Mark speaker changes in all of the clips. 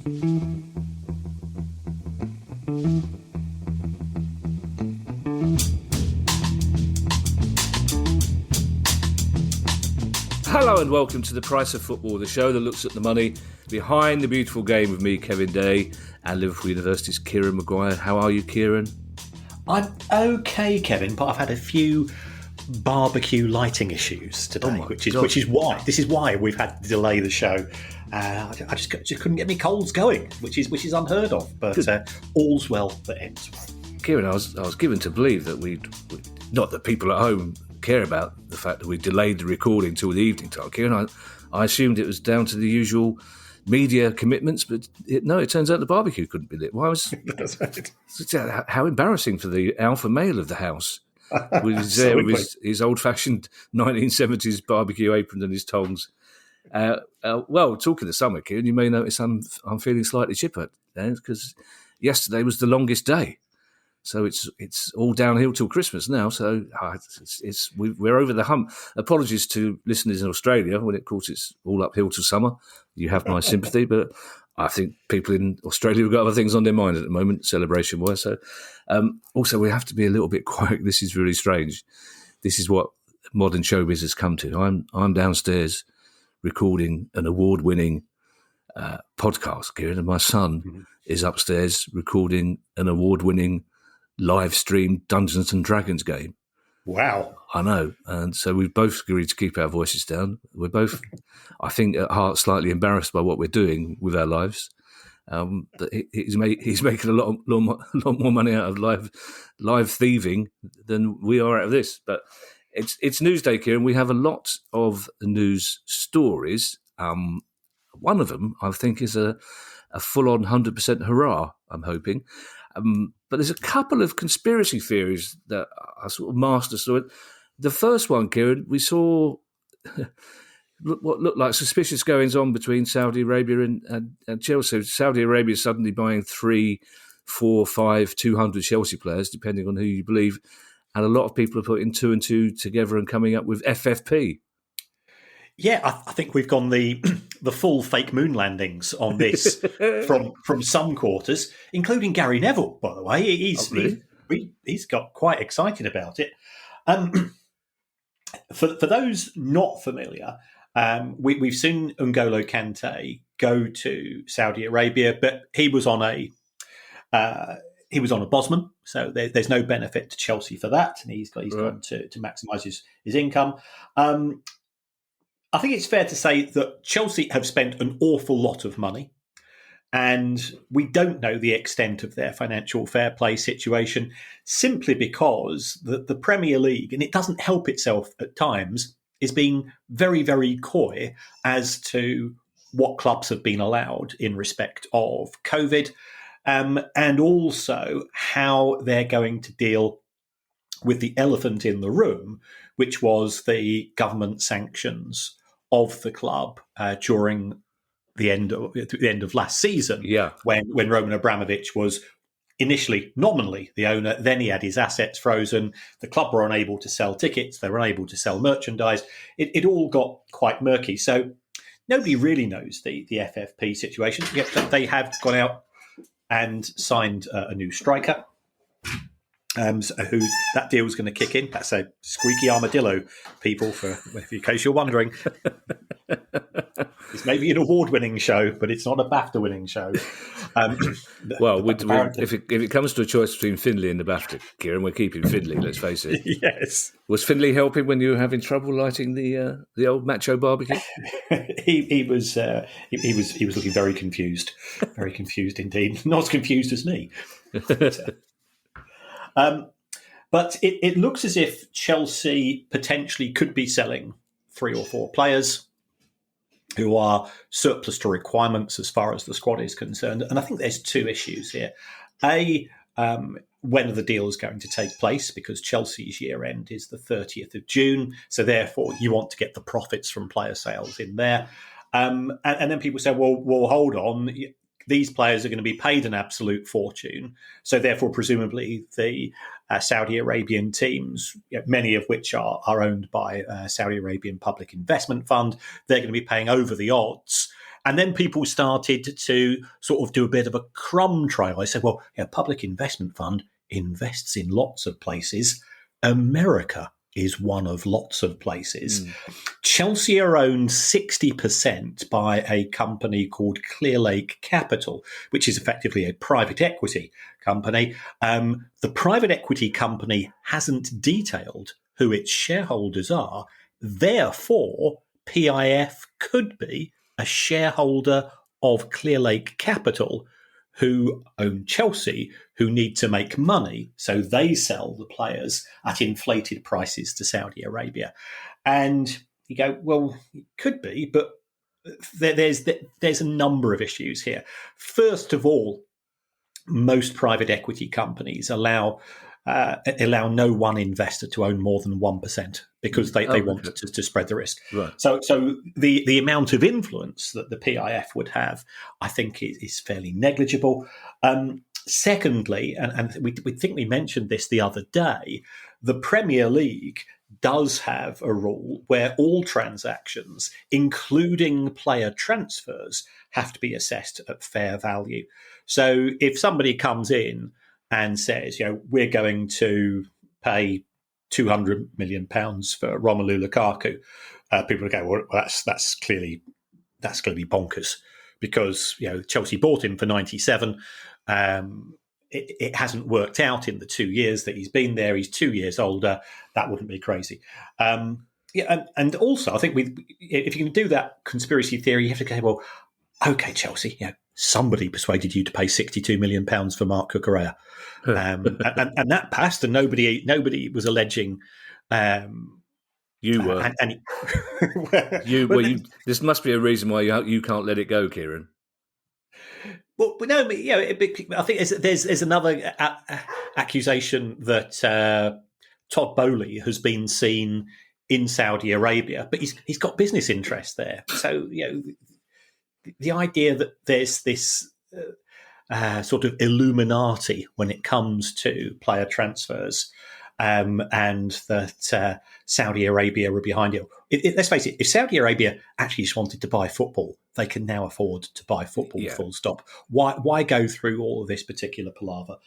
Speaker 1: Hello and welcome to The Price of Football, the show that looks at the money behind the beautiful game with me, Kevin Day, and Liverpool University's Kieran Maguire. How are you, Kieran?
Speaker 2: I'm okay, Kevin, but I've had a few barbecue lighting issues today, which is why we've had to delay the show. I just couldn't get me coals going, which is unheard of. But all's well that ends well.
Speaker 1: Kieran, I was given to believe that we not that people at home care about the fact that we delayed the recording till the evening time. Kieran, I assumed it was down to the usual media commitments, but it turns out the barbecue couldn't be lit. Why was
Speaker 2: That's right.
Speaker 1: How embarrassing for the alpha male of the house. With his old-fashioned 1970s barbecue apron and his tongs. Well, talking of summer, Kieran, you may notice I'm feeling slightly chipper because yesterday was the longest day. So it's all downhill till Christmas now. So we're over the hump. Apologies to listeners in Australia when, of course, it's all uphill till summer. You have my sympathy, but I think people in Australia have got other things on their mind at the moment, celebration-wise. So also, we have to be a little bit quiet. This is really strange. This is what modern showbiz has come to. I'm downstairs recording an award-winning podcast, Kieran, and my son is upstairs recording an award-winning live stream Dungeons and Dragons game.
Speaker 2: Wow. I
Speaker 1: know. And so we've both agreed to keep our voices down. We're both, I think, at heart slightly embarrassed by what we're doing with our lives. But he's making a lot more money out of live thieving than we are out of this. But it's Newsday, Kieran. We have a lot of news stories. One of them, I think, is a full-on 100% hurrah, I'm hoping. But there's a couple of conspiracy theories that are sort of master. So the first one, Kieran, we saw what looked like suspicious goings on between Saudi Arabia and Chelsea. Saudi Arabia suddenly buying 3, 4, 5, 200 Chelsea players, depending on who you believe. And a lot of people are putting 2 and 2 together and coming up with FFP.
Speaker 2: Yeah, I think we've gone the full fake moon landings on this from some quarters, including Gary Neville, by the way. He's got quite excited about it. For those not familiar, we've seen N'Golo Kante go to Saudi Arabia, but he was on a Bosman, so there's no benefit to Chelsea for that, and he's gone to maximise his income. I think it's fair to say that Chelsea have spent an awful lot of money, and we don't know the extent of their financial fair play situation simply because the Premier League, and it doesn't help itself at times, is being very, very coy as to what clubs have been allowed in respect of COVID, and also how they're going to deal with the elephant in the room, which was the government sanctions of the club during the end of last season, when Roman Abramovich was initially nominally the owner, then he had his assets frozen. The club were unable to sell tickets, they were unable to sell merchandise. It all got quite murky. So nobody really knows the FFP situation. Yet they have gone out and signed a new striker. So who that deal was going to kick in. That's a squeaky armadillo, people, in case you're wondering. It's maybe an award-winning show, but it's not a BAFTA-winning show.
Speaker 1: If it comes to a choice between Findlay and the BAFTA, Kieran, we're keeping Findlay, let's face it.
Speaker 2: Yes.
Speaker 1: Was Findlay helping when you were having trouble lighting the old macho barbecue?
Speaker 2: He was looking very confused indeed. Not as confused as me. But it looks as if Chelsea potentially could be selling 3 or 4 players who are surplus to requirements as far as the squad is concerned. And I think there's 2 issues here. When are the deals going to take place? Because Chelsea's year end is the 30th of June. So therefore, you want to get the profits from player sales in there. And then people say, well, hold on. These players are going to be paid an absolute fortune. So therefore, presumably, the Saudi Arabian teams, many of which are owned by Saudi Arabian Public Investment Fund, they're going to be paying over the odds. And then people started to sort of do a bit of a crumb trail. They said, well, public investment fund invests in lots of places. America is one of lots of places. Chelsea are owned 60% by a company called Clearlake Capital, which is effectively a private equity company. The private equity company hasn't detailed who its shareholders are. Therefore, PIF could be a shareholder of Clearlake Capital, who own Chelsea, who need to make money, so they sell the players at inflated prices to Saudi Arabia. And you go, well, it could be, but there's a number of issues here. First of all, most private equity companies allow no one investor to own more than 1% because they want to spread the risk.
Speaker 1: Right.
Speaker 2: So the amount of influence that the PIF would have, I think, is fairly negligible. Secondly, and we think we mentioned this the other day, the Premier League does have a rule where all transactions, including player transfers, have to be assessed at fair value. So if somebody comes in and says, we're going to pay £200 million for Romelu Lukaku, people will go, well, that's clearly bonkers, because Chelsea bought him for 97. It hasn't worked out in the 2 years that he's been there. He's 2 years older. That wouldn't be crazy. And also, I think if you can do that conspiracy theory, you have to go, well, okay, Chelsea, somebody persuaded you to pay £62 million for Marc Cucurella. And that passed, and nobody was alleging.
Speaker 1: You were. This must be a reason why you can't let it go, Kieran.
Speaker 2: Well, no, I think there's another accusation that Todd Boehly has been seen in Saudi Arabia, but he's got business interests there. So the idea that there's this sort of Illuminati when it comes to player transfers, and that Saudi Arabia were behind it. Let's face it, if Saudi Arabia actually just wanted to buy football, they can now afford to buy football, full stop. Why go through all of this particular palaver?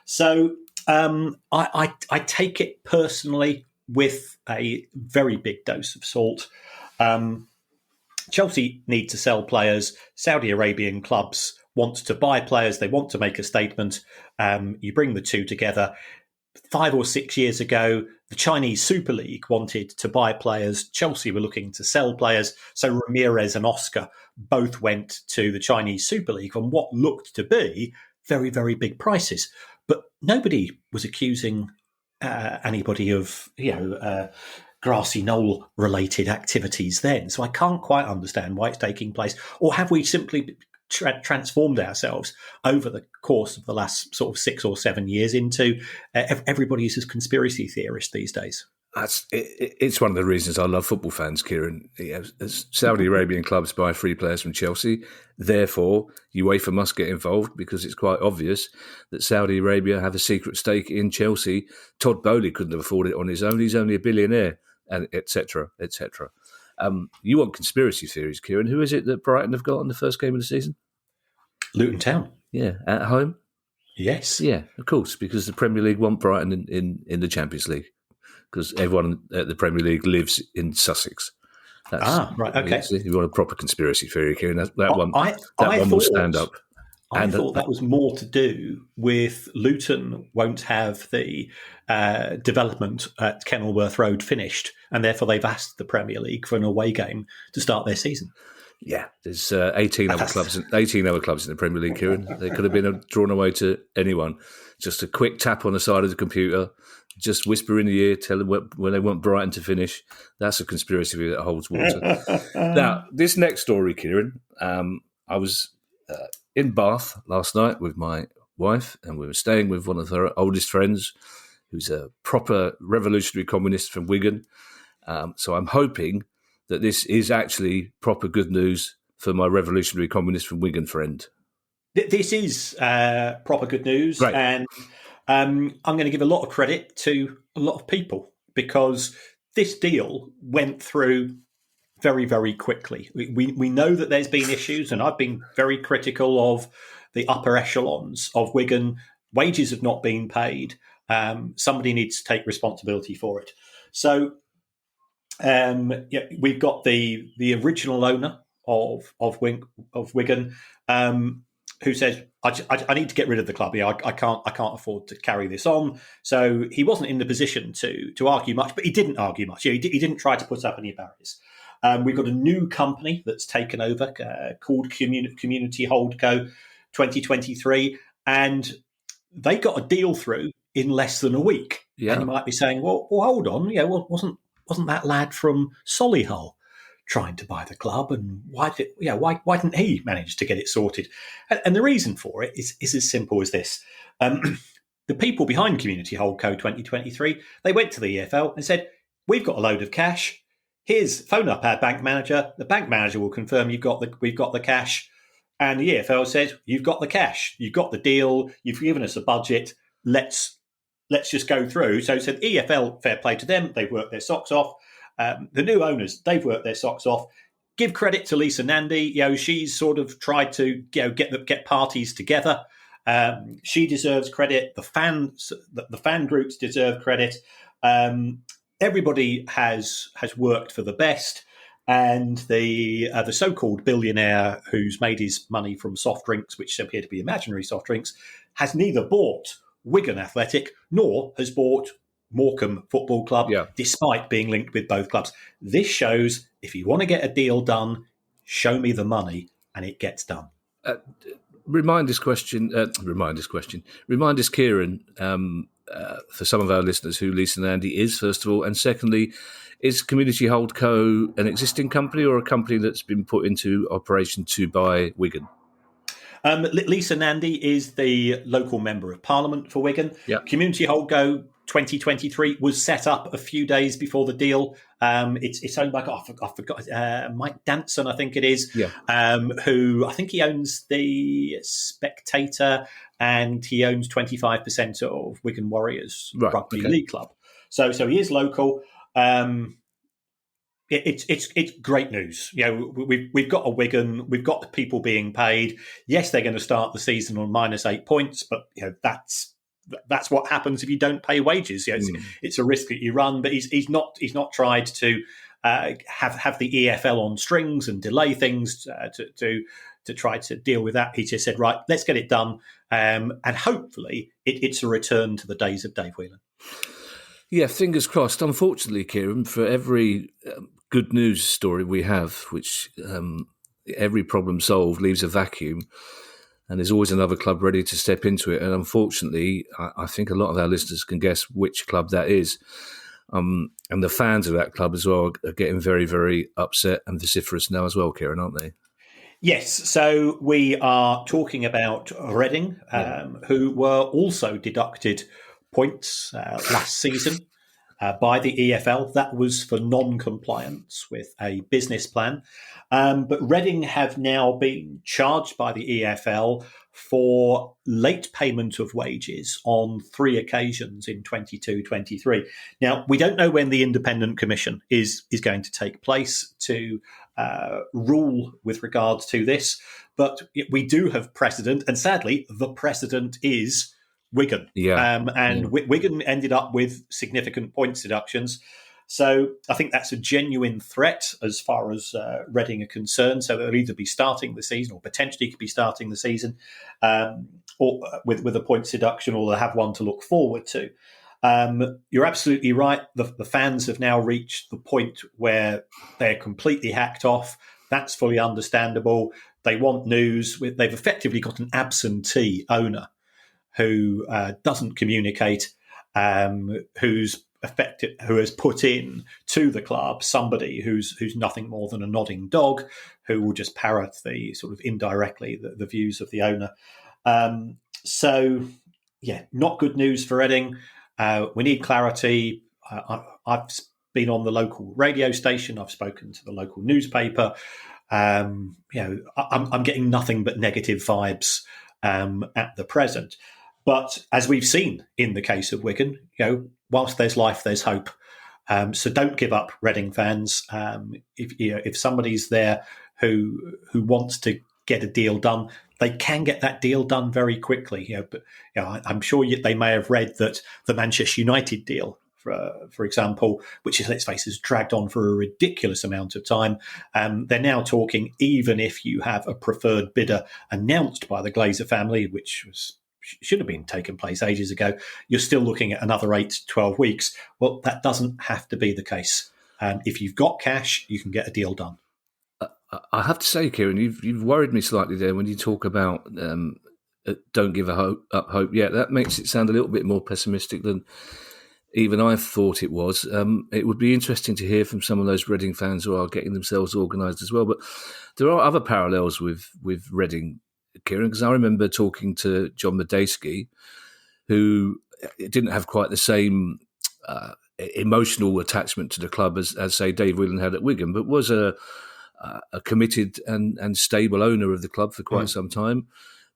Speaker 2: So I take it personally with a very big dose of salt. Chelsea need to sell players. Saudi Arabian clubs want to buy players. They want to make a statement. You bring the two together. 5 or 6 years ago, the Chinese Super League wanted to buy players. Chelsea were looking to sell players. So Ramirez and Oscar both went to the Chinese Super League on what looked to be very, very big prices. But nobody was accusing anybody of, grassy knoll related activities then. So I can't quite understand why it's taking place. Or have we simply transformed ourselves over the course of the last sort of 6 or 7 years into everybody's a conspiracy theorist these days?
Speaker 1: It's one of the reasons I love football fans, Kieran. Saudi Arabian clubs buy free players from Chelsea. Therefore, UEFA must get involved because it's quite obvious that Saudi Arabia have a secret stake in Chelsea. Todd Boehly couldn't have afforded it on his own. He's only a billionaire, and et cetera, et cetera. You want conspiracy theories, Kieran. Who is it that Brighton have got in the first game of the season?
Speaker 2: Luton Town.
Speaker 1: Yeah, at home?
Speaker 2: Yes.
Speaker 1: Yeah, of course, because the Premier League want Brighton in the Champions League, because everyone at the Premier League lives in Sussex.
Speaker 2: Right, okay.
Speaker 1: If you want a proper conspiracy theory, Kieran, that one will stand up.
Speaker 2: I thought that was more to do with Luton won't have the development at Kenilworth Road finished, and therefore they've asked the Premier League for an away game to start their season.
Speaker 1: Yeah, there's 18 other clubs in the Premier League, Kieran. They could have been drawn away to anyone. Just a quick tap on the side of the computer, just whisper in the ear, tell them when they want Brighton to finish. That's a conspiracy theory that holds water. Now, this next story, Kieran, I was in Bath last night with my wife, and we were staying with one of her oldest friends, who's a proper revolutionary communist from Wigan. So I'm hoping that this is actually proper good news for my revolutionary communist from Wigan friend.
Speaker 2: This is proper good news.
Speaker 1: Right.
Speaker 2: And I'm going to give a lot of credit to a lot of people, because this deal went through very, very quickly. We know that there's been issues, and I've been very critical of the upper echelons of Wigan. Wages have not been paid. Somebody needs to take responsibility for it. So we've got the original owner of Wigan, who says, I need to get rid of the club. I can't afford to carry this on. So he wasn't in the position to argue much, but he didn't argue much. He didn't try to put up any barriers. We've got a new company that's taken over called Community Holdco 2023, and they got a deal through in less than a week.
Speaker 1: Yeah.
Speaker 2: And you might be saying, well hold on, wasn't that lad from Solihull trying to buy the club, and why didn't he manage to get it sorted? And the reason for it is as simple as this. The people behind Community Holdco 2023, they went to the EFL and said, we've got a load of cash. Here's phone up our bank manager. The bank manager will confirm we've got the cash. And the EFL says, you've got the cash. You've got the deal. You've given us a budget. Let's just go through. So EFL, fair play to them. They've worked their socks off. The new owners, they've worked their socks off. Give credit to Lisa Nandy. She's sort of tried to get parties together. She deserves credit. The fan groups deserve credit. Everybody has worked for the best. And the so-called billionaire who's made his money from soft drinks, which appear to be imaginary soft drinks, has neither bought Wigan Athletic nor has bought Morecambe Football Club, despite being linked with both clubs. This shows if you want to get a deal done, show me the money, and it gets done.
Speaker 1: Remind us, Kieran, for some of our listeners, who Lisa Nandy is, first of all, and secondly, is Community Holdco an existing company or a company that's been put into operation to buy Wigan?
Speaker 2: Lisa Nandy is the local member of Parliament for Wigan.
Speaker 1: Yep.
Speaker 2: Community Holdco 2023 was set up a few days before the deal. It's owned by, I forgot, Mike Danson, I think it is, who I think he owns the Spectator, and he owns 25% of Wigan Warriors Rugby League Club. So he is local. It's great news. We've got a Wigan, we've got the people being paid. Yes, they're going to start the season on -8 points, but that's what happens if you don't pay wages. It's a risk that you run. But he's not tried to have the EFL on strings and delay things to try to deal with that. He just said, right, let's get it done, and hopefully it's a return to the days of Dave Whelan.
Speaker 1: Yeah, fingers crossed. Unfortunately, Kieran, for every good news story we have, which every problem solved leaves a vacuum, and there's always another club ready to step into it. And unfortunately, I think a lot of our listeners can guess which club that is. And the fans of that club as well are getting very, very upset and vociferous now as well, Kieran, aren't they?
Speaker 2: Yes, so we are talking about Reading, who were also deducted points last season by the EFL. That was for non-compliance with a business plan. But Reading have now been charged by the EFL for late payment of wages on 3 occasions in 22-23. Now, we don't know when the independent commission is going to take place to rule with regards to this, but we do have precedent, and sadly, the precedent is Wigan. Wigan ended up with significant points deductions. So I think that's a genuine threat as far as Reading are concerned. So they'll either be starting the season or potentially could be starting the season or with a points deduction, or they'll have one to look forward to. You're absolutely right. The fans have now reached the point where they're completely hacked off. That's fully understandable. They want news. They've effectively got an absentee owner who doesn't communicate, who has put in to the club somebody who's nothing more than a nodding dog, who will just parrot the sort of indirectly the views of the owner. Not good news for Reading. We need clarity. I've been on the local radio station. I've spoken to the local newspaper. I'm getting nothing but negative vibes at the present. But as we've seen in the case of Wigan, whilst there's life, there's hope. So don't give up, Reading fans. If somebody's there who wants to get a deal done, they can get that deal done very quickly. But I'm sure they may have read that the Manchester United deal, for example, which is, let's face it, has dragged on for a ridiculous amount of time. They're now talking, even if you have a preferred bidder announced by the Glazer family, which should have been taken place ages ago, you're still looking at another 8 to 12 weeks. Well, that doesn't have to be the case. If you've got cash, you can get a deal done.
Speaker 1: I have to say, Kieran, you've worried me slightly there when you talk about don't give up hope. Yeah, that makes it sound a little bit more pessimistic than even I thought it was. It would be interesting to hear from some of those Reading fans who are getting themselves organised as well. But there are other parallels with Reading, Kieran, because I remember talking to John Medeski, who didn't have quite the same emotional attachment to the club as say, Dave Whelan had at Wigan, but was a committed and stable owner of the club for quite some time.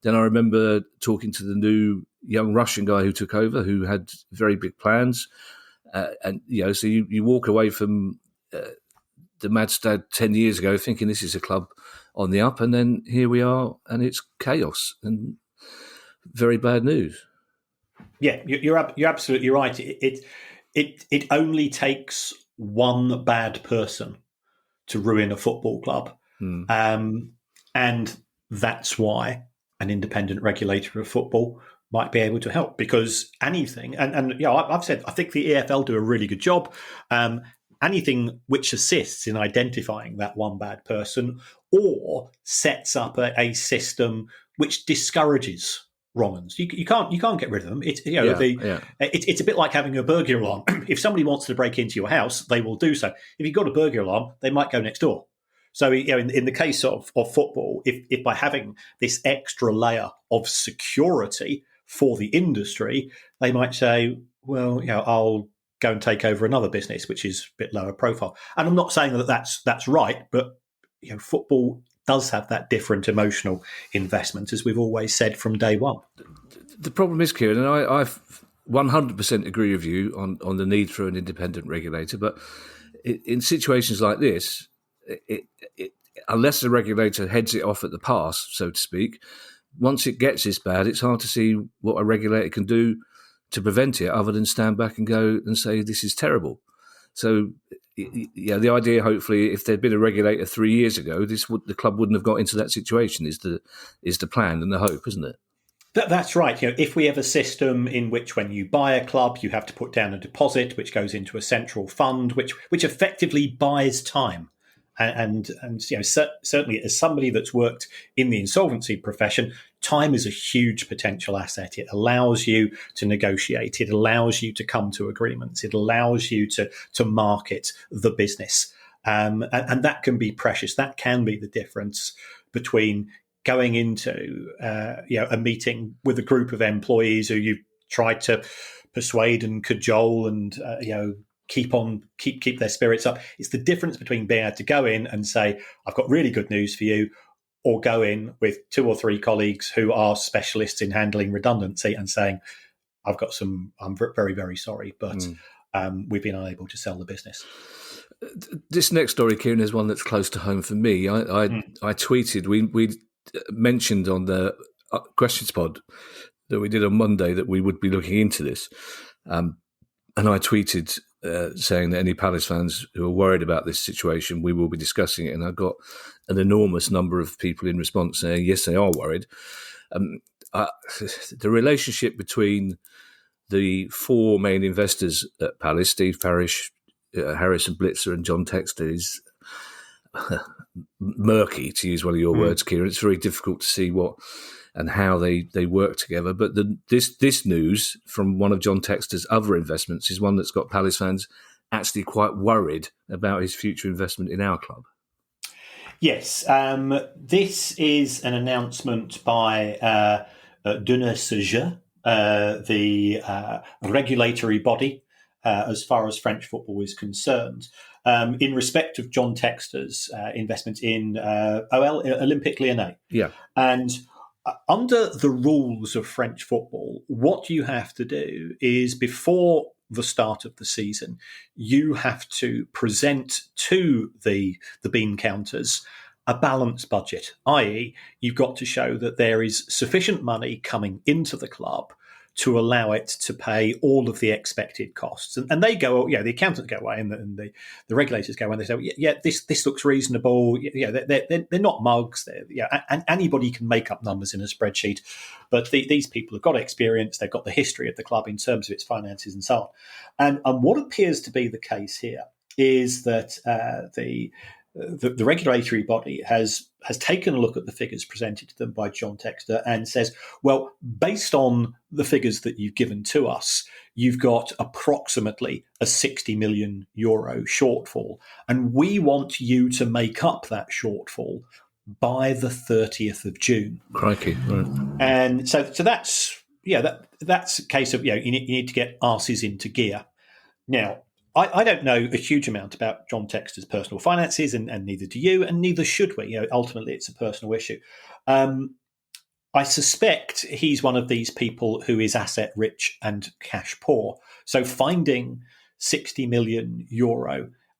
Speaker 1: Then I remember talking to the new young Russian guy who took over, who had very big plans. So you walk away from the Madstad 10 years ago thinking this is a club on the up, and then here we are, and it's chaos and very bad news.
Speaker 2: Yeah, you're absolutely right. It only takes one bad person to ruin a football club. And that's why an independent regulator of football might be able to help, because anything, and I've said, I think the EFL do a really good job. Anything which assists in identifying that one bad person or sets up a system which discourages wrong uns. You can't get rid of them. It's a bit like having a burglar alarm. If somebody wants to break into your house, they will do so. If you've got a burglar alarm, they might go next door. So in the case of football, if by having this extra layer of security for the industry, they might say, well, I'll go and take over another business which is a bit lower profile. And I'm not saying that that's right, but football does have that different emotional investment, as we've always said from day one.
Speaker 1: The problem is, Kieran, and I 100% agree with you on the need for an independent regulator, but in situations like this, unless the regulator heads it off at the pass, so to speak, once it gets this bad, it's hard to see what a regulator can do to prevent it other than stand back and go and say, this is terrible. So, the idea, hopefully, if there'd been a regulator 3 years ago, the club wouldn't have got into that situation, is the plan and the hope, isn't it?
Speaker 2: That's right. If we have a system in which when you buy a club, you have to put down a deposit, which goes into a central fund, which effectively buys time. And certainly as somebody that's worked in the insolvency profession, time is a huge potential asset. It allows you to negotiate. It allows you to come to agreements. It allows you to market the business. And that can be precious. That can be the difference between going into a meeting with a group of employees who you've tried to persuade and cajole and keep their spirits up. It's the difference between being able to go in and say, I've got really good news for you, or go in with 2 or 3 colleagues who are specialists in handling redundancy and saying, I'm very, very sorry, but we've been unable to sell the business.
Speaker 1: This next story, Kieran, is one that's close to home for me. I tweeted, we mentioned on the Questions Pod that we did on Monday that we would be looking into this. And I tweeted saying that any Palace fans who are worried about this situation, we will be discussing it. And I got an enormous number of people in response saying, yes, they are worried. The relationship between the 4 main investors at Palace, Steve Parish, Harrison Blitzer and John Textor, is murky, to use one of your words, Kieran. It's very difficult to see what and how they work together. But this news from one of John Textor's other investments is one that's got Palace fans actually quite worried about his future investment in our club.
Speaker 2: Yes, this is an announcement by DNSG, the regulatory body as far as French football is concerned, in respect of John Textor's investment in Olympique Lyonnais.
Speaker 1: Yeah.
Speaker 2: And under the rules of French football, what you have to do is, before the start of the season, you have to present to the bean counters a balanced budget, i.e. you've got to show that there is sufficient money coming into the club to allow it to pay all of the expected costs. And they go, the accountants go away and the regulators go away and they say, this looks reasonable. They're not mugs. And anybody can make up numbers in a spreadsheet. But these people have got experience. They've got the history of the club in terms of its finances and so on. And what appears to be the case here is that the regulatory body has taken a look at the figures presented to them by John Textor and says, well, based on the figures that you've given to us, you've got approximately a €60 million shortfall, and we want you to make up that shortfall by the 30th of June.
Speaker 1: Crikey. Right.
Speaker 2: And so that's a case of, you need to get arses into gear. Now, I don't know a huge amount about John Textor's personal finances, and neither do you, and neither should we. Ultimately, it's a personal issue. I suspect he's one of these people who is asset rich and cash poor. So finding €60 million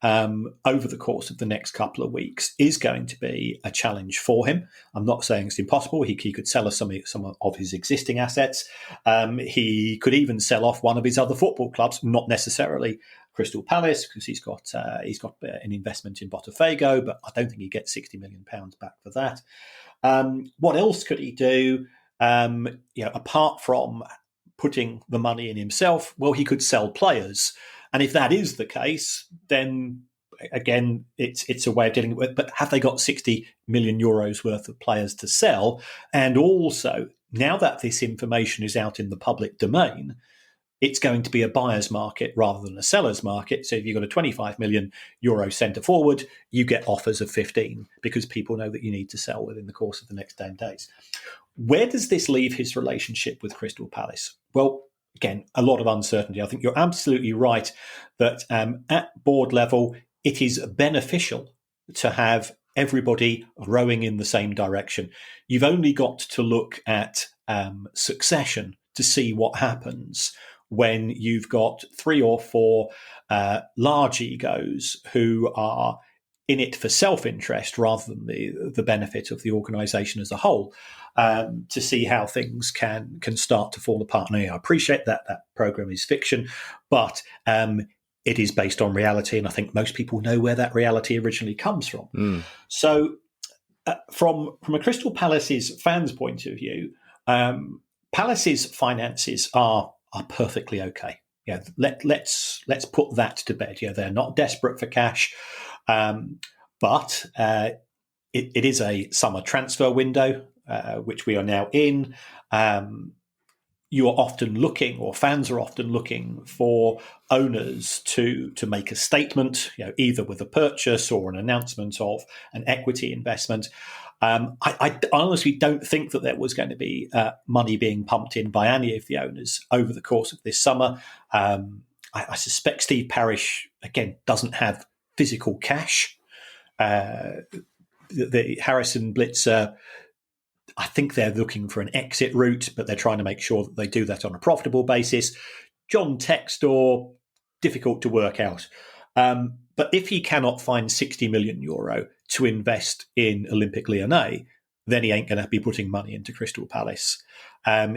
Speaker 2: over the course of the next couple of weeks is going to be a challenge for him. I'm not saying it's impossible. He could sell us some of his existing assets. He could even sell off one of his other football clubs, not necessarily Crystal Palace, because he's got an investment in Botafogo, but I don't think he gets £60 million back for that. What else could he do? Apart from putting the money in himself, well, he could sell players. And if that is the case, then again, it's a way of dealing with it. But have they got €60 million worth of players to sell? And also, now that this information is out in the public domain, it's going to be a buyer's market rather than a seller's market. So if you've got a €25 million centre forward, you get offers of 15 because people know that you need to sell within the course of the next 10 days. Where does this leave his relationship with Crystal Palace? Well, again, a lot of uncertainty. I think you're absolutely right that at board level, it is beneficial to have everybody rowing in the same direction. You've only got to look at succession to see what happens when you've got 3 or 4 large egos who are in it for self-interest rather than the benefit of the organisation as a whole, to see how things can start to fall apart. And I appreciate that programme is fiction, but it is based on reality, and I think most people know where that reality originally comes from. So from a Crystal Palace's fans' point of view, Palace's finances are perfectly okay. Let's put that to bed. They're not desperate for cash, but it is a summer transfer window, which we are now in. You are often looking, or fans are often looking for owners to make a statement, either with a purchase or an announcement of an equity investment. I honestly don't think that there was going to be money being pumped in by any of the owners over the course of this summer. I suspect Steve Parish, again, doesn't have physical cash. The Harrison Blitzer, I think they're looking for an exit route, but they're trying to make sure that they do that on a profitable basis. John Textor, difficult to work out. But if he cannot find €60 million to invest in Olympique Lyonnais, then he ain't going to be putting money into Crystal Palace.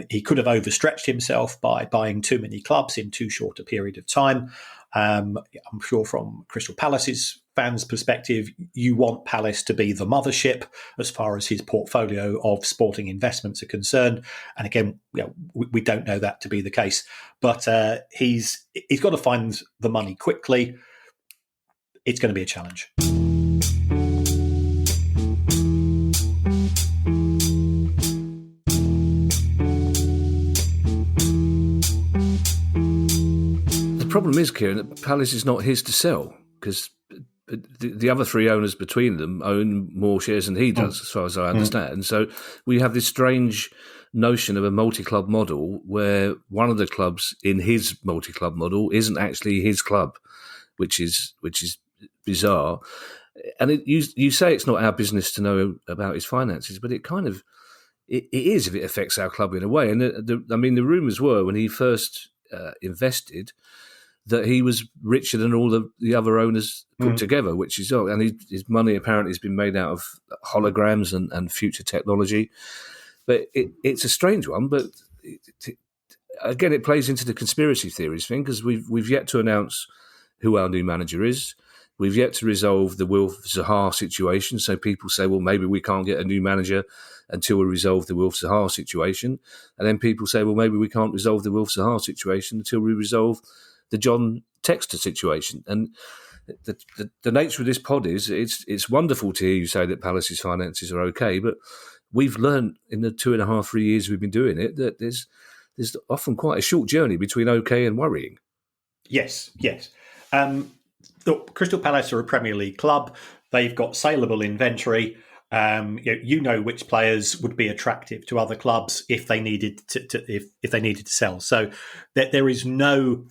Speaker 2: He could have overstretched himself by buying too many clubs in too short a period of time. I'm sure from Crystal Palace's fans' perspective, you want Palace to be the mothership as far as his portfolio of sporting investments are concerned. And again, we don't know that to be the case. But he's got to find the money quickly. It's going to be a challenge.
Speaker 1: The problem is, Kieran, that Palace is not his to sell, because the other 3 owners between them own more shares than he does, as far as I understand. So we have this strange notion of a multi-club model where one of the clubs in his multi-club model isn't actually his club, which is bizarre. And you say it's not our business to know about his finances, but it kind of it is if it affects our club in a way. And the rumours were when he first invested, that he was richer than all the other owners put together, which is, and his money apparently has been made out of holograms and future technology. But it's a strange one, but again, it plays into the conspiracy theories thing, because we've yet to announce who our new manager is. We've yet to resolve the Wilf Zaha situation. So people say, well, maybe we can't get a new manager until we resolve the Wilf Zaha situation. And then people say, well, maybe we can't resolve the Wilf Zaha situation until we resolve the John Textor situation. And the nature of this pod is it's wonderful to hear you say that Palace's finances are okay, but we've learned in the 2.5, 3 years we've been doing it that there's often quite a short journey between okay and worrying.
Speaker 2: Yes. Look, Crystal Palace are a Premier League club. They've got saleable inventory. You know which players would be attractive to other clubs if they needed if they needed to sell. So there is no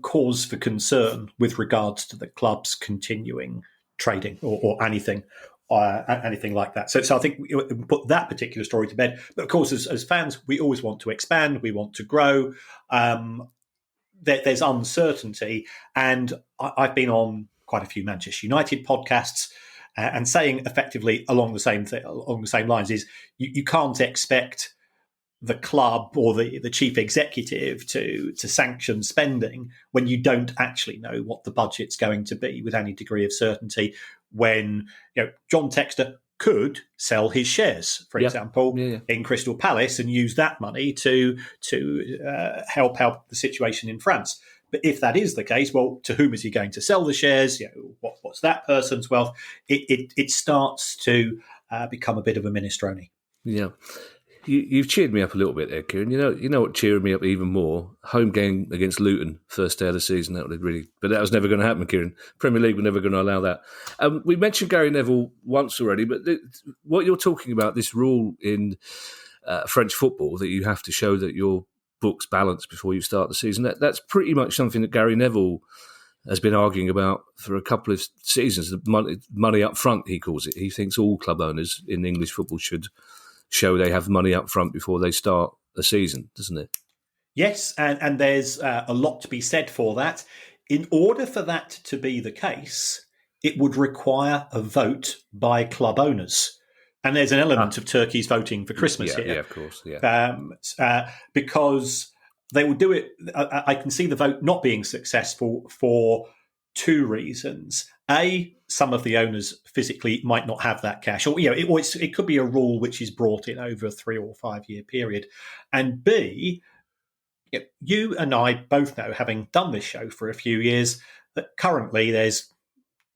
Speaker 2: cause for concern with regards to the club's continuing trading or anything. Anything like that. So I think we put that particular story to bed. But of course, as fans, we always want to expand. We want to grow. There's uncertainty, and I've been on quite a few Manchester United podcasts, and saying effectively along the same lines is you can't expect the club or the chief executive to sanction spending when you don't actually know what the budget's going to be with any degree of certainty. When John Textor could sell his shares, for example, in Crystal Palace and use that money to help out the situation in France. But if that is the case, well, to whom is he going to sell the shares? What's that person's wealth? It starts to become a bit of a minestrone.
Speaker 1: Yeah. You've cheered me up a little bit there, Kieran. You know what cheered me up even more? Home game against Luton, first day of the season. But that was never going to happen, Kieran. Premier League were never going to allow that. We mentioned Gary Neville once already, but what you're talking about, this rule in French football that you have to show that your book's balanced before you start the season, that's pretty much something that Gary Neville has been arguing about for a couple of seasons. The money up front, he calls it. He thinks all club owners in English football should show they have money up front before they start a season, doesn't it?
Speaker 2: Yes, and there's a lot to be said for that. In order for that to be the case, it would require a vote by club owners. And there's an element of turkeys voting for Christmas here.
Speaker 1: Yeah, of course. Yeah.
Speaker 2: Because they will do it. I can see the vote not being successful for two reasons. A, some of the owners physically might not have that cash, or it could be a rule which is brought in over a 3 or 5 year period. And B, you and I both know, having done this show for a few years, that currently there's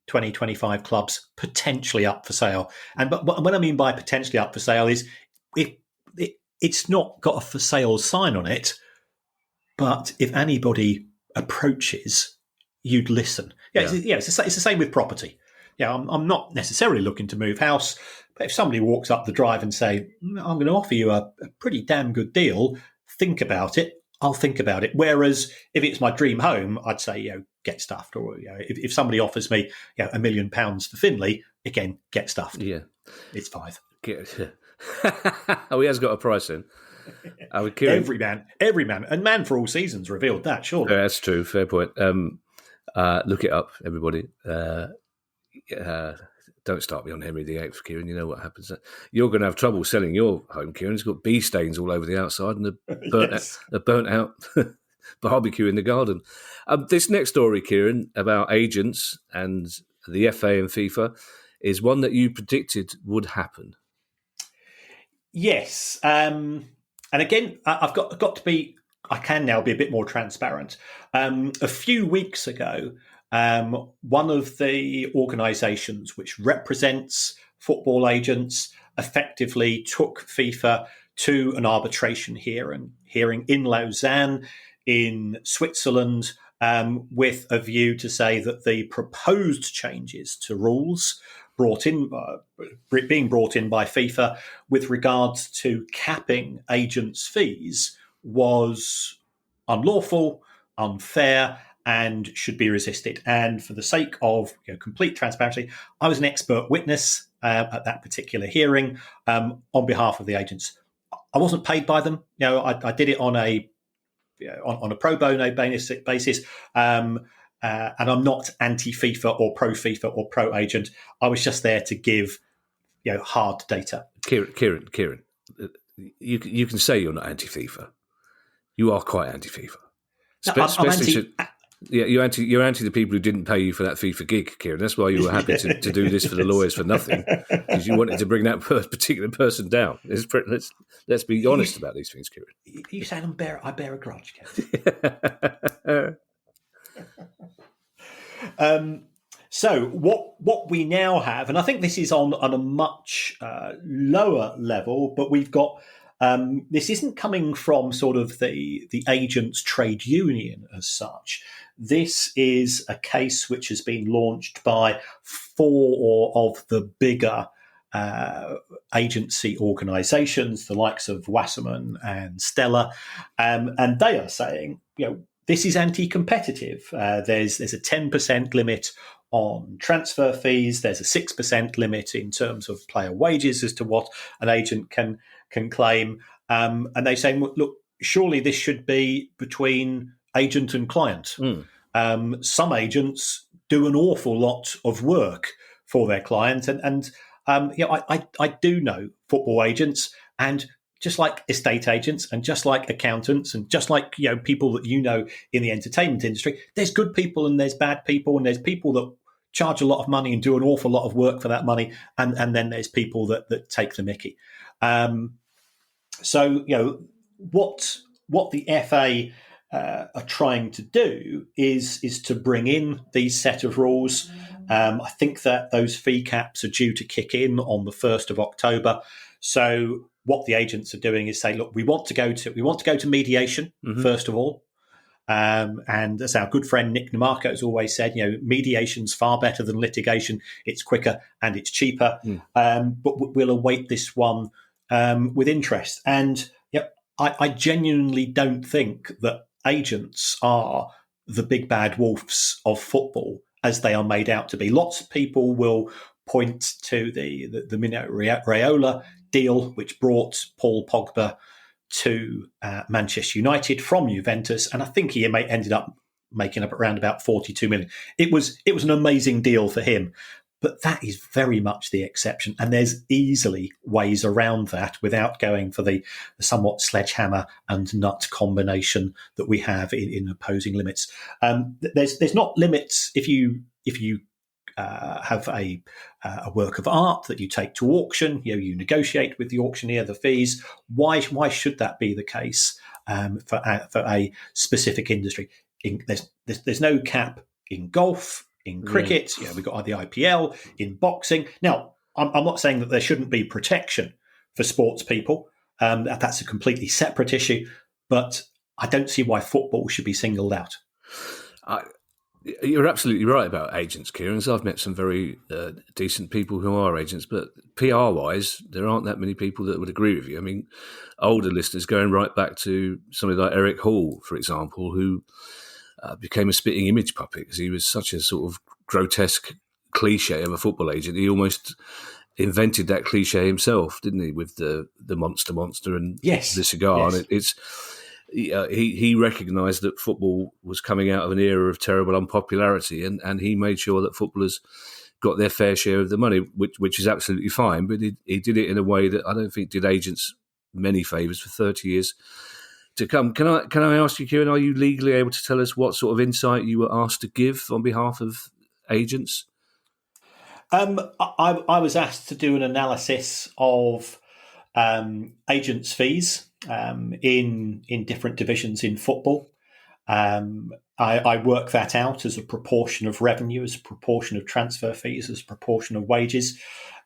Speaker 2: 20, 25 clubs potentially up for sale. And but what I mean by potentially up for sale is it's not got a for sale sign on it, but if anybody approaches, you'd listen. It's the same with property. I'm not necessarily looking to move house, but if somebody walks up the drive and say, I'm going to offer you a pretty damn good deal, think about it, I'll think about it. Whereas if it's my dream home, I'd say, get stuffed. Or if somebody offers me £1 million for Finley, again, get stuffed.
Speaker 1: Yeah.
Speaker 2: It's 5.
Speaker 1: Oh, he has got a price in.
Speaker 2: Every man. And Man for All Seasons revealed that, surely.
Speaker 1: Yeah, that's true. Fair point. Look it up, everybody. Don't start me on Henry VIII, Kieran. You know what happens. You're going to have trouble selling your home, Kieran. It's got bee stains all over the outside and the burnt out barbecue in the garden. This next story, Kieran, about agents and the FA and FIFA is one that you predicted would happen.
Speaker 2: Yes. And again, I've got to be... I can now be a bit more transparent. A few weeks ago, one of the organisations which represents football agents effectively took FIFA to an arbitration hearing in Lausanne in Switzerland, with a view to say that the proposed changes to rules being brought in by FIFA with regards to capping agents' fees was unlawful, unfair, and should be resisted. And for the sake of complete transparency, I was an expert witness at that particular hearing on behalf of the agents. I wasn't paid by them. I did it on a on a pro bono basis. And I'm not anti-FIFA or pro-FIFA or pro-agent. I was just there to give hard data.
Speaker 1: Kieran, you can say you're not anti-FIFA. You are quite anti-FIFA.
Speaker 2: I'm anti.
Speaker 1: You're anti the people who didn't pay you for that FIFA gig, Kieran. That's why you were happy to do this for the lawyers for nothing, because you wanted to bring that particular person down. Let's be honest about these things, Kieran.
Speaker 2: You said I bear a grudge, Kevin. So what we now have, and I think this is on a much lower level, but we've got this isn't coming from sort of the agents' trade union as such. This is a case which has been launched by 4 of the bigger agency organisations, the likes of Wasserman and Stella, and they are saying, this is anti-competitive. There's a 10% limit on transfer fees. There's a 6% limit in terms of player wages as to what an agent can claim. And they say, look, surely this should be between agent and client. Some agents do an awful lot of work for their client, and I do know football agents, and just like estate agents and just like accountants and just like people that in the entertainment industry, there's good people and there's bad people, and there's people that charge a lot of money and do an awful lot of work for that money, and then there's people that take the mickey. So what the FA are trying to do is to bring in these set of rules. I think that those fee caps are due to kick in on the 1st of October. So what the agents are doing is say, look, we want to go to mediation first of all. And as our good friend Nick Namarco has always said, mediation's far better than litigation. It's quicker and it's cheaper. But we'll await this one with interest. And I genuinely don't think that agents are the big bad wolves of football as they are made out to be. Lots of people will point to the Mino Raiola deal, which brought Paul Pogba to Manchester United from Juventus, and I think he ended up making up around about 42 million. It was an amazing deal for him, but that is very much the exception, and there's easily ways around that without going for the somewhat sledgehammer and nut combination that we have in opposing limits. There's not limits if you have a work of art that you take to auction. You negotiate with the auctioneer the fees. Why should that be the case for a specific industry? There's no cap in golf, in cricket. We've got the IPL, in boxing. Now, I'm not saying that there shouldn't be protection for sports people. That's a completely separate issue. But I don't see why football should be singled out.
Speaker 1: You're absolutely right about agents, Kieran. So I've met some very decent people who are agents, but PR-wise, there aren't that many people that would agree with you. I mean, older listeners going right back to somebody like Eric Hall, for example, who became a spitting image puppet because he was such a sort of grotesque cliche of a football agent. He almost invented that cliche himself, didn't he, with the monster and the cigar.
Speaker 2: Yes.
Speaker 1: And he recognised that football was coming out of an era of terrible unpopularity, and he made sure that footballers got their fair share of the money, which is absolutely fine. But he did it in a way that I don't think did agents many favours for 30 years to come. Can I ask you, Kieran, are you legally able to tell us what sort of insight you were asked to give on behalf of agents?
Speaker 2: I was asked to do an analysis of agents' fees in different divisions in football. I work that out as a proportion of revenue, as a proportion of transfer fees, as a proportion of wages,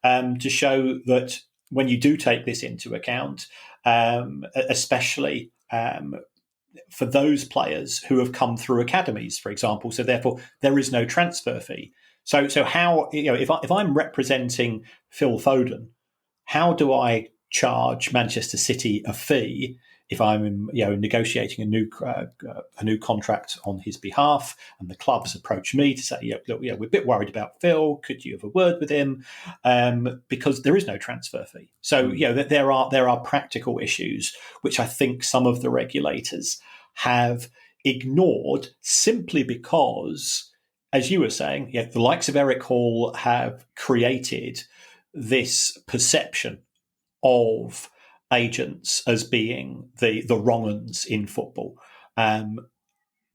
Speaker 2: to show that when you do take this into account, especially for those players who have come through academies, for example, so therefore there is no transfer fee. So how, if I'm representing Phil Foden, how do I charge Manchester City a fee if I'm negotiating a new contract on his behalf, and the clubs approach me to say, look, we're a bit worried about Phil. Could you have a word with him? Because there is no transfer fee. So there are practical issues which I think some of the regulators have ignored simply because, as you were saying, the likes of Eric Hall have created this perception of agents as being the wrong uns in football.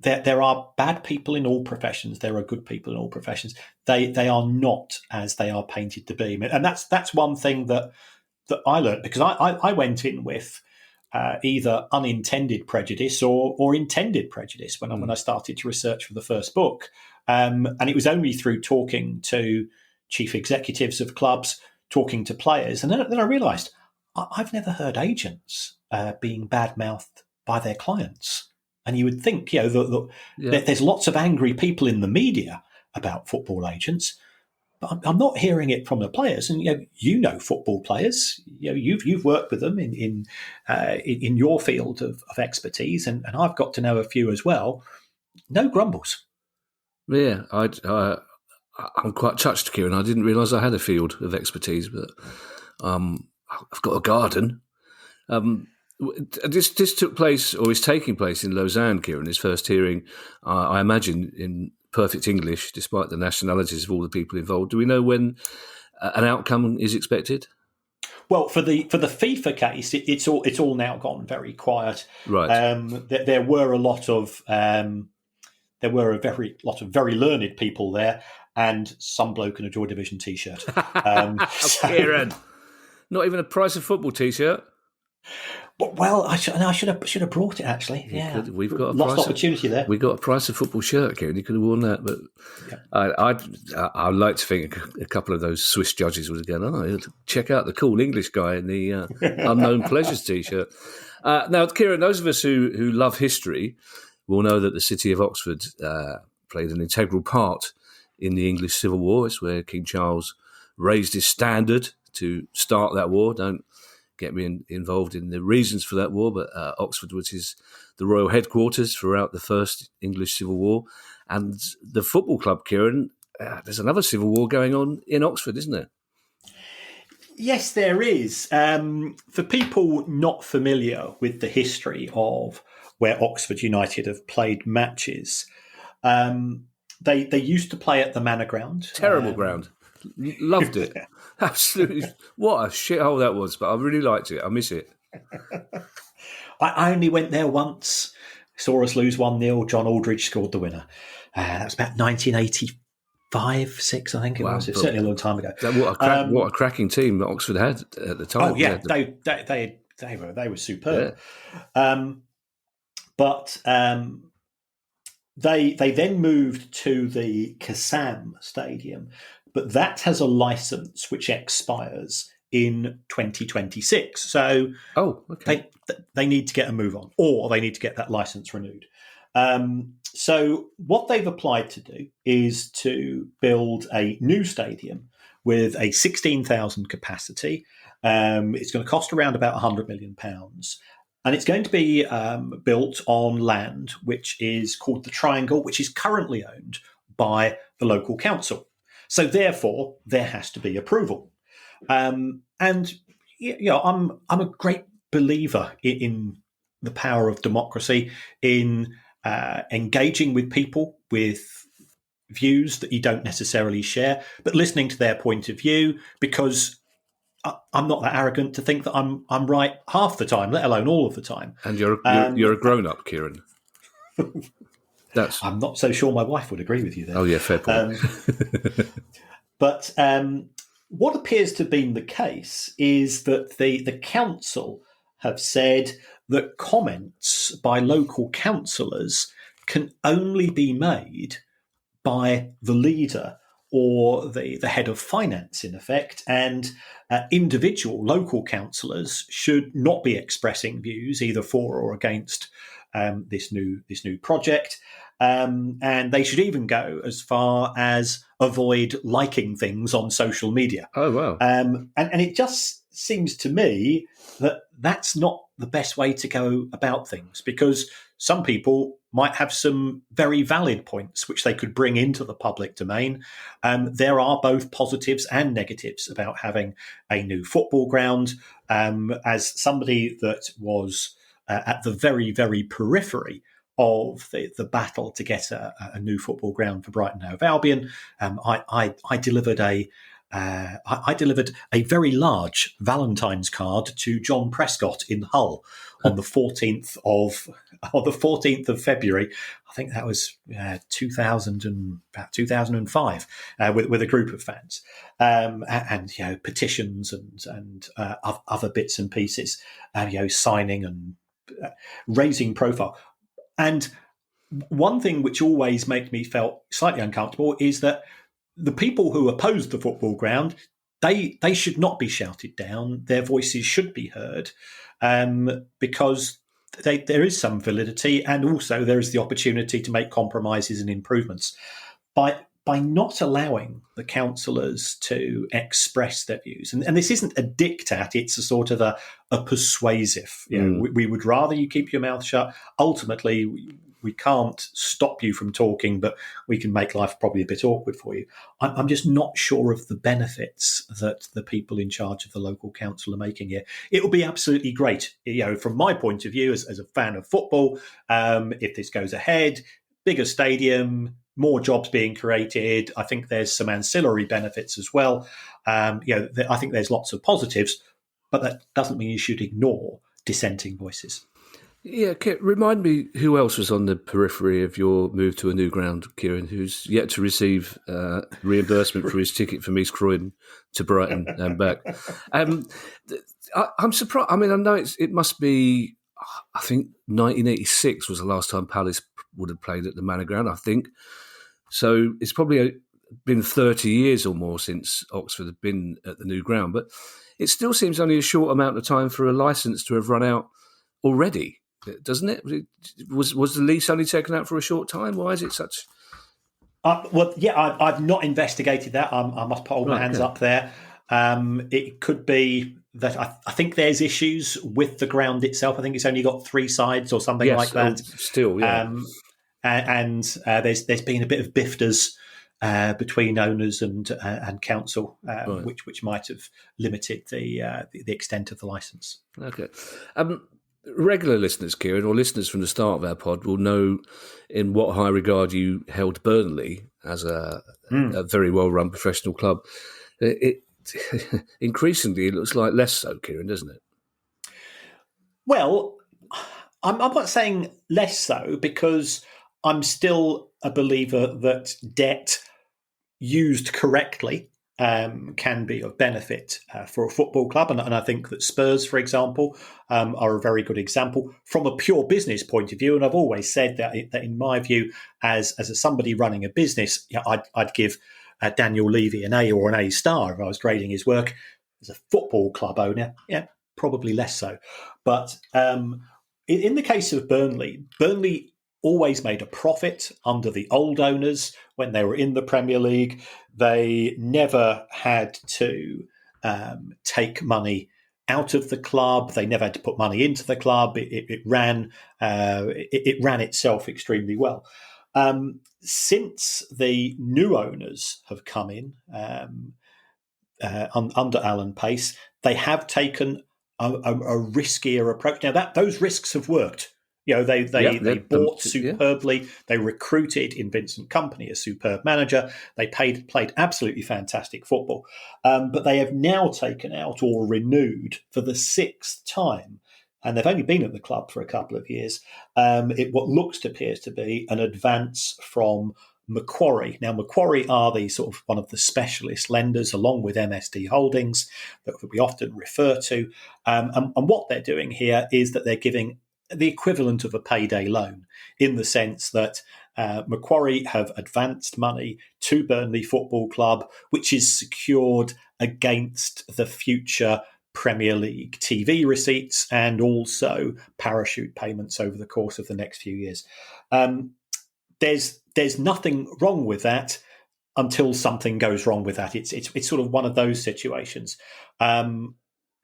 Speaker 2: There are bad people in all professions. There are good people in all professions. They are not as they are painted to be, and that's one thing that I learned, because I went in with either unintended prejudice or intended prejudice when I started to research for the first book, and it was only through talking to chief executives of clubs, talking to players, and then I realised I've never heard agents being badmouthed by their clients. And you would think, there's lots of angry people in the media about football agents, but I'm not hearing it from the players. And football players, you've worked with them in your field of expertise, and I've got to know a few as well. No grumbles.
Speaker 1: Yeah, I'm quite touched, Kieran. I didn't realise I had a field of expertise, but I've got a garden. This took place, or is taking place, in Lausanne, Kieran, his first hearing, I imagine, in perfect English, despite the nationalities of all the people involved. Do we know when an outcome is expected?
Speaker 2: Well, for the FIFA case, it's all now gone very quiet.
Speaker 1: Right.
Speaker 2: There were a lot of very learned people there, and some bloke in a Joy Division T-shirt.
Speaker 1: Kieran, not even a Price of Football T-shirt.
Speaker 2: Well, I should have brought it, actually.
Speaker 1: We've got a
Speaker 2: lost opportunity there.
Speaker 1: We got a Price of Football shirt, Kieran. You could have worn that, but I'd like to think a couple of those Swiss judges would have gone, check out the cool English guy in the Unknown Pleasures T-shirt. Now, Kieran, those of us who love history will know that the city of Oxford played an integral part in the English Civil War. It's where King Charles raised his standard to start that war. Don't get me involved in the reasons for that war, but Oxford was the royal headquarters throughout the First English Civil War. And the football club, Kieran, there's another civil war going on in Oxford, isn't there?
Speaker 2: Yes, there is. For people not familiar with the history of where Oxford United have played matches, they used to play at the Manor Ground.
Speaker 1: Terrible ground. Loved it. Absolutely. What a shithole that was, but I really liked it. I miss it.
Speaker 2: I only went there once, saw us lose 1-0. John Aldridge scored the winner. That was about 1985, 6, I think it was. It's certainly a long time ago.
Speaker 1: What a cracking team that Oxford had at the time.
Speaker 2: Oh, yeah. They were superb. Yeah. But they then moved to the Kassam Stadium, but that has a licence which expires in 2026. So they need to get a move on, or they need to get that licence renewed. So what they've applied to do is to build a new stadium with a 16,000 capacity. It's going to cost around about £100 million. And it's going to be built on land which is called the Triangle, which is currently owned by the local council. So therefore, there has to be approval. And I'm a great believer in the power of democracy, in engaging with people with views that you don't necessarily share, but listening to their point of view, because I'm not that arrogant to think that I'm right half the time, let alone all of the time.
Speaker 1: And you're a grown-up, Kieran.
Speaker 2: I'm not so sure my wife would agree with you there.
Speaker 1: Oh, yeah, fair point.
Speaker 2: But what appears to have been the case is that the council have said that comments by local councillors can only be made by the leader or the head of finance, in effect, and individual local councillors should not be expressing views either for or against this new project. And they should even go as far as avoid liking things on social media.
Speaker 1: Oh, wow.
Speaker 2: And it just seems to me that that's not the best way to go about things, because some people might have some very valid points which they could bring into the public domain. There are both positives and negatives about having a new football ground. As somebody that was at the very, very periphery of the battle to get a new football ground for Brighton and Hove Albion. I delivered a very large Valentine's card to John Prescott in Hull on the 14th of February. I think that was 2005, with a group of fans, and petitions and other bits and pieces, signing and raising profile. And one thing which always makes me felt slightly uncomfortable is that the people who oppose the football ground, they should not be shouted down. Their voices should be heard, because there is some validity, and also there is the opportunity to make compromises and improvements. By not allowing the councillors to express their views, and this isn't a diktat, it's a sort of a persuasive. We would rather you keep your mouth shut. Ultimately, we can't stop you from talking, but we can make life probably a bit awkward for you. I'm just not sure of the benefits that the people in charge of the local council are making here. It will be absolutely great, from my point of view as a fan of football, if this goes ahead, bigger stadium, more jobs being created. I think there's some ancillary benefits as well. I think there's lots of positives, but that doesn't mean you should ignore dissenting voices.
Speaker 1: Yeah, remind me who else was on the periphery of your move to a new ground, Kieran, who's yet to receive reimbursement for his ticket from East Croydon to Brighton and back. I'm surprised. I mean, I know it must be, I think 1986 was the last time Palace would have played at the Manor Ground, I think. So it's probably been 30 years or more since Oxford had been at the new ground. But it still seems only a short amount of time for a licence to have run out already, doesn't it? Was the lease only taken out for a short time? Why is it such?
Speaker 2: I've not investigated that. I must put my hands up there. It could be that I think there's issues with the ground itself. I think it's only got 3 sides or something like that.
Speaker 1: Still, yeah.
Speaker 2: And there's been a bit of bifters between owners and council, right, which might have limited the extent of the licence.
Speaker 1: Okay. Regular listeners, Kieran, or listeners from the start of our pod will know in what high regard you held Burnley as a very well-run professional club. Increasingly, it looks like less so, Kieran, doesn't it?
Speaker 2: Well, I'm not saying less so, because I'm still a believer that debt used correctly can be of benefit for a football club. And I think that Spurs, for example, are a very good example from a pure business point of view. And I've always said that in my view, as somebody running a business, I'd give Daniel Levy an A or an A star if I was grading his work. As a football club owner, probably less so. But in the case of Burnley always made a profit under the old owners when they were in the Premier League. They never had to take money out of the club. They never had to put money into the club. It ran itself extremely well. Since the new owners have come in under Alan Pace, they have taken a riskier approach. Now those risks have worked. They bought superbly. Yeah. They recruited in Vincent Kompany, a superb manager. They played absolutely fantastic football. But they have now taken out or renewed for the 6th time, and they've only been at the club for a couple of years, what appears to be an advance from Macquarie. Now, Macquarie are the sort of one of the specialist lenders, along with MSD Holdings, that we often refer to. And what they're doing here is that they're giving the equivalent of a payday loan, in the sense that Macquarie have advanced money to Burnley Football Club, which is secured against the future Premier League TV receipts and also parachute payments over the course of the next few years. There's nothing wrong with that until something goes wrong with that. It's sort of one of those situations.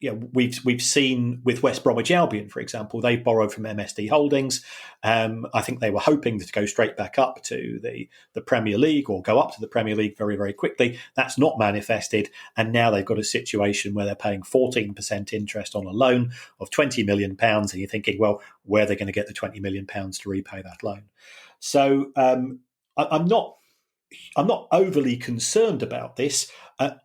Speaker 2: we've seen with West Bromwich Albion, for example, they borrowed from MSD Holdings. I think they were hoping to go straight back up to the Premier League or go up to the Premier League very, very quickly. That's not manifested, and now they've got a situation where they're paying 14% interest on a loan of £20 million, and you're thinking, well, where are they going to get the £20 million to repay that loan? So I'm not overly concerned about this.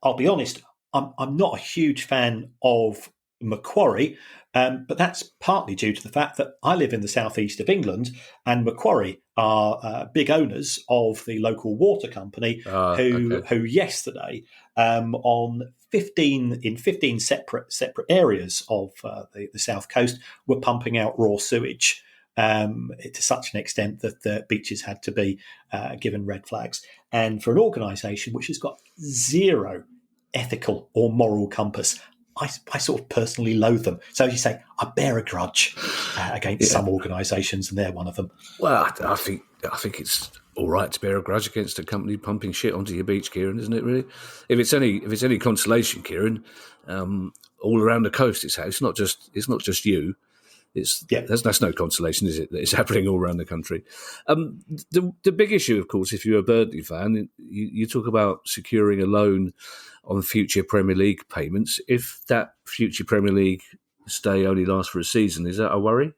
Speaker 2: I'll be honest. I'm not a huge fan of Macquarie, but that's partly due to the fact that I live in the southeast of England, and Macquarie are big owners of the local water company, who yesterday on 15 separate areas of the south coast were pumping out raw sewage. To such an extent that the beaches had to be given red flags. And for an organisation which has got zero ethical or moral compass, I sort of personally loathe them. So as you say, I bear a grudge against some organisations, and they're one of them.
Speaker 1: Well, I think it's all right to bear a grudge against a company pumping shit onto your beach, Kieran, isn't it? Really, if it's any consolation, Kieran, all around the coast, it's not just you. That's no consolation, is it? That it's happening all around the country. The big issue, of course, if you're a Burnley fan, you talk about securing a loan on future Premier League payments. If that future Premier League stay only lasts for a season, is that a worry?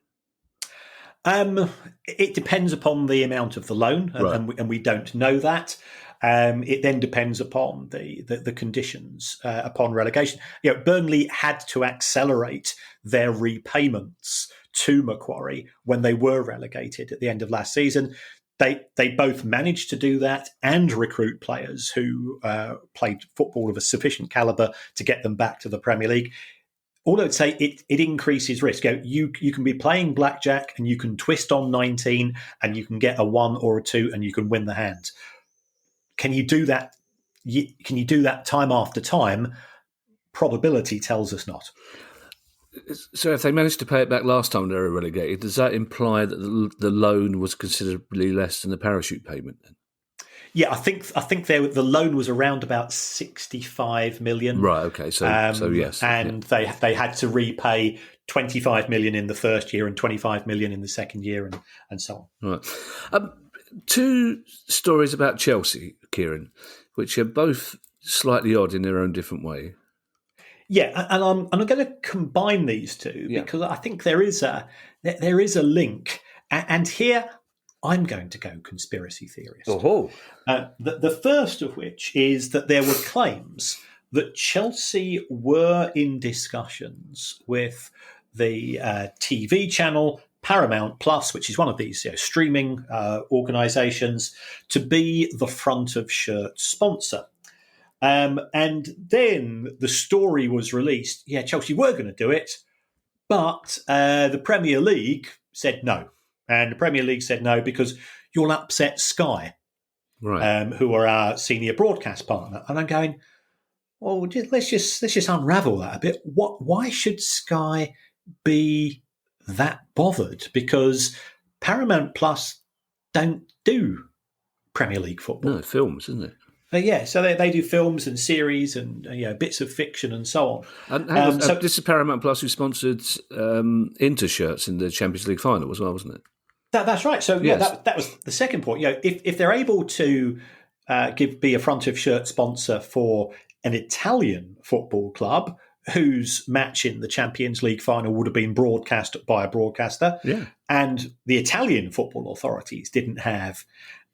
Speaker 2: It depends upon the amount of the loan, and we don't know that. It then depends upon the conditions upon relegation. Burnley had to accelerate their repayments to Macquarie when they were relegated at the end of last season. They both managed to do that and recruit players who played football of a sufficient calibre to get them back to the Premier League. All I would say, it increases risk. You can be playing blackjack and you can twist on 19 and you can get a 1 or a 2 and you can win the hand. Can you do that? Can you do that time after time? Probability tells us not.
Speaker 1: So if they managed to pay it back last time they were relegated, does that imply that the loan was considerably less than the parachute payment then?
Speaker 2: Yeah, I think the loan was around about 65 million.
Speaker 1: Right. Okay. So yes,
Speaker 2: and they had to repay 25 million in the first year and 25 million in the second year, and so on.
Speaker 1: Right. Two stories about Chelsea, Kieran, which are both slightly odd in their own different way.
Speaker 2: Yeah, and I'm going to combine these two because I think there is a link, and here I'm going to go conspiracy theorist.
Speaker 1: Oh,
Speaker 2: the first of which is that there were claims that Chelsea were in discussions with the TV channel Paramount Plus, which is one of these streaming organisations, to be the front of shirt sponsor. And then the story was released. Yeah, Chelsea were going to do it, but the Premier League said no. And the Premier League said no because you'll upset Sky,
Speaker 1: right?
Speaker 2: Who are our senior broadcast partner. And I'm going, well, let's just unravel that a bit. Why should Sky be that bothered? Because Paramount Plus don't do Premier League football.
Speaker 1: No, films, isn't it?
Speaker 2: So they do films and series and bits of fiction and so on.
Speaker 1: And this is Paramount Plus who sponsored Inter shirts in the Champions League final as well, wasn't it?
Speaker 2: That's right. So
Speaker 1: yes.
Speaker 2: that was the second point. If they're able to be a front of shirt sponsor for an Italian football club whose match in the Champions League final would have been broadcast by a broadcaster, and the Italian football authorities didn't have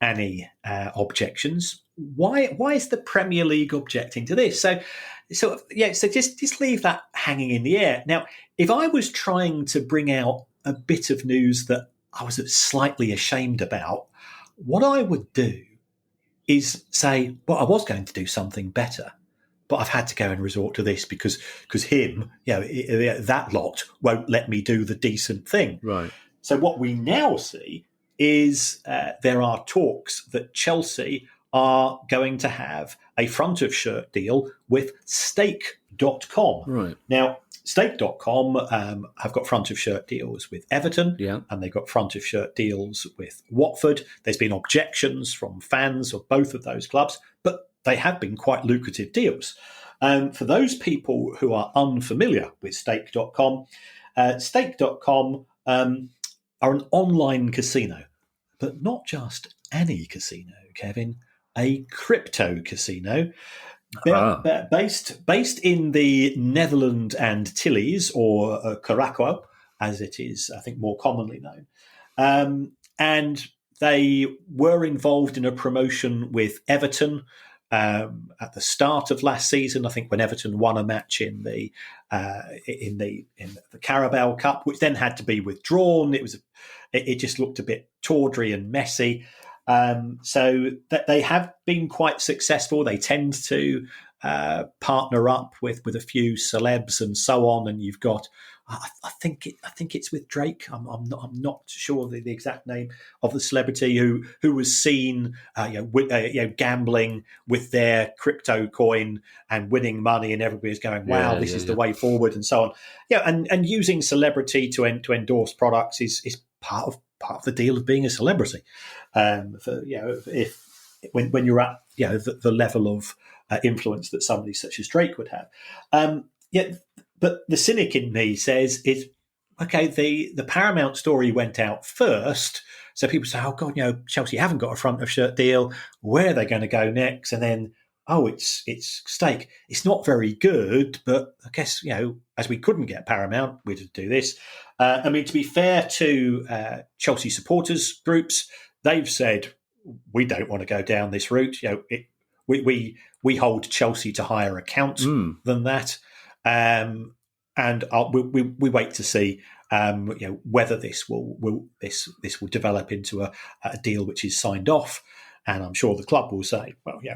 Speaker 2: any objections, why is the Premier League objecting to this? So just leave that hanging in the air. Now, if I was trying to bring out a bit of news that I was slightly ashamed about, what I would do is say, well, I was going to do something better, but I've had to go and resort to this because him, that lot won't let me do the decent thing.
Speaker 1: Right.
Speaker 2: So what we now see is there are talks that Chelsea are going to have a front of shirt deal with Stake.com.
Speaker 1: Right.
Speaker 2: Now, Stake.com have got front of shirt deals with Everton, and they've got front of shirt deals with Watford. There's been objections from fans of both of those clubs, but they have been quite lucrative deals. For those people who are unfamiliar with stake.com, stake.com are an online casino, but not just any casino, Kevin, a crypto casino based in the Netherlands and Antilles, or Curaçao, as it is, I think, more commonly known. And they were involved in a promotion with Everton at the start of last season. I think when Everton won a match in the Carabao Cup, which then had to be withdrawn. It just looked a bit tawdry and messy. So that they have been quite successful. They tend to partner up with a few celebs and so on. And you've got, I think it's with Drake. I'm not sure the exact name of the celebrity who was seen gambling with their crypto coin and winning money, and everybody's going, "Wow, this is the way forward," and so on. Yeah, and using celebrity to endorse products is part of the deal of being a celebrity. When you're at the level of influence that somebody such as Drake would have. But the cynic in me says it's okay. The Paramount story went out first, so people say, "Oh God, Chelsea haven't got a front of shirt deal. Where are they going to go next?" And then, "Oh, it's Stake. It's not very good, but I guess as we couldn't get Paramount, we'd do this." To be fair to Chelsea supporters groups, they've said we don't want to go down this route. We hold Chelsea to higher account than that. And we wait to see whether this will develop into a deal which is signed off. And I'm sure the club will say, "Well, they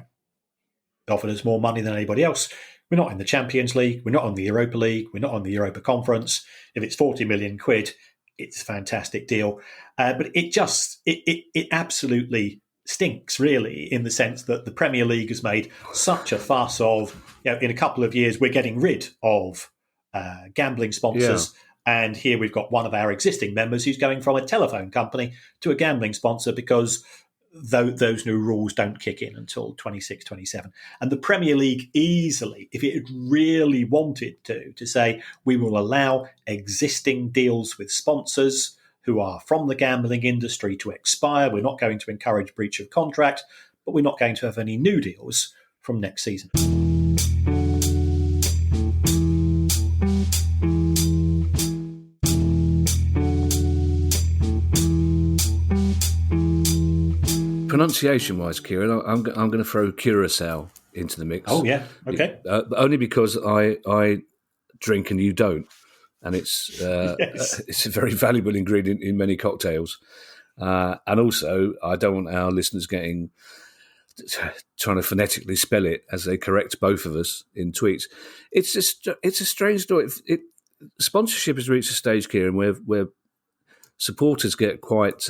Speaker 2: offered us more money than anybody else. We're not in the Champions League. We're not on the Europa League. We're not on the Europa Conference. If it's 40 million quid, it's a fantastic deal." But it absolutely stinks, really, in the sense that the Premier League has made such a fuss of, in a couple of years, we're getting rid of gambling sponsors. Yeah. And here we've got one of our existing members who's going from a telephone company to a gambling sponsor because those new rules don't kick in until 26, 27. And the Premier League easily, if it had really wanted to say, we will allow existing deals with sponsors who are from the gambling industry to expire. We're not going to encourage breach of contract, but we're not going to have any new deals from next season.
Speaker 1: Pronunciation-wise, Kieran, I'm going to throw Curaçao into the mix.
Speaker 2: Oh, yeah. Okay.
Speaker 1: Only because I drink and you don't. And it's
Speaker 2: Yes.
Speaker 1: It's a very valuable ingredient in many cocktails. And also, I don't want our listeners trying to phonetically spell it as they correct both of us in tweets. It's a strange story. Sponsorship has reached a stage, Kieran, where supporters get quite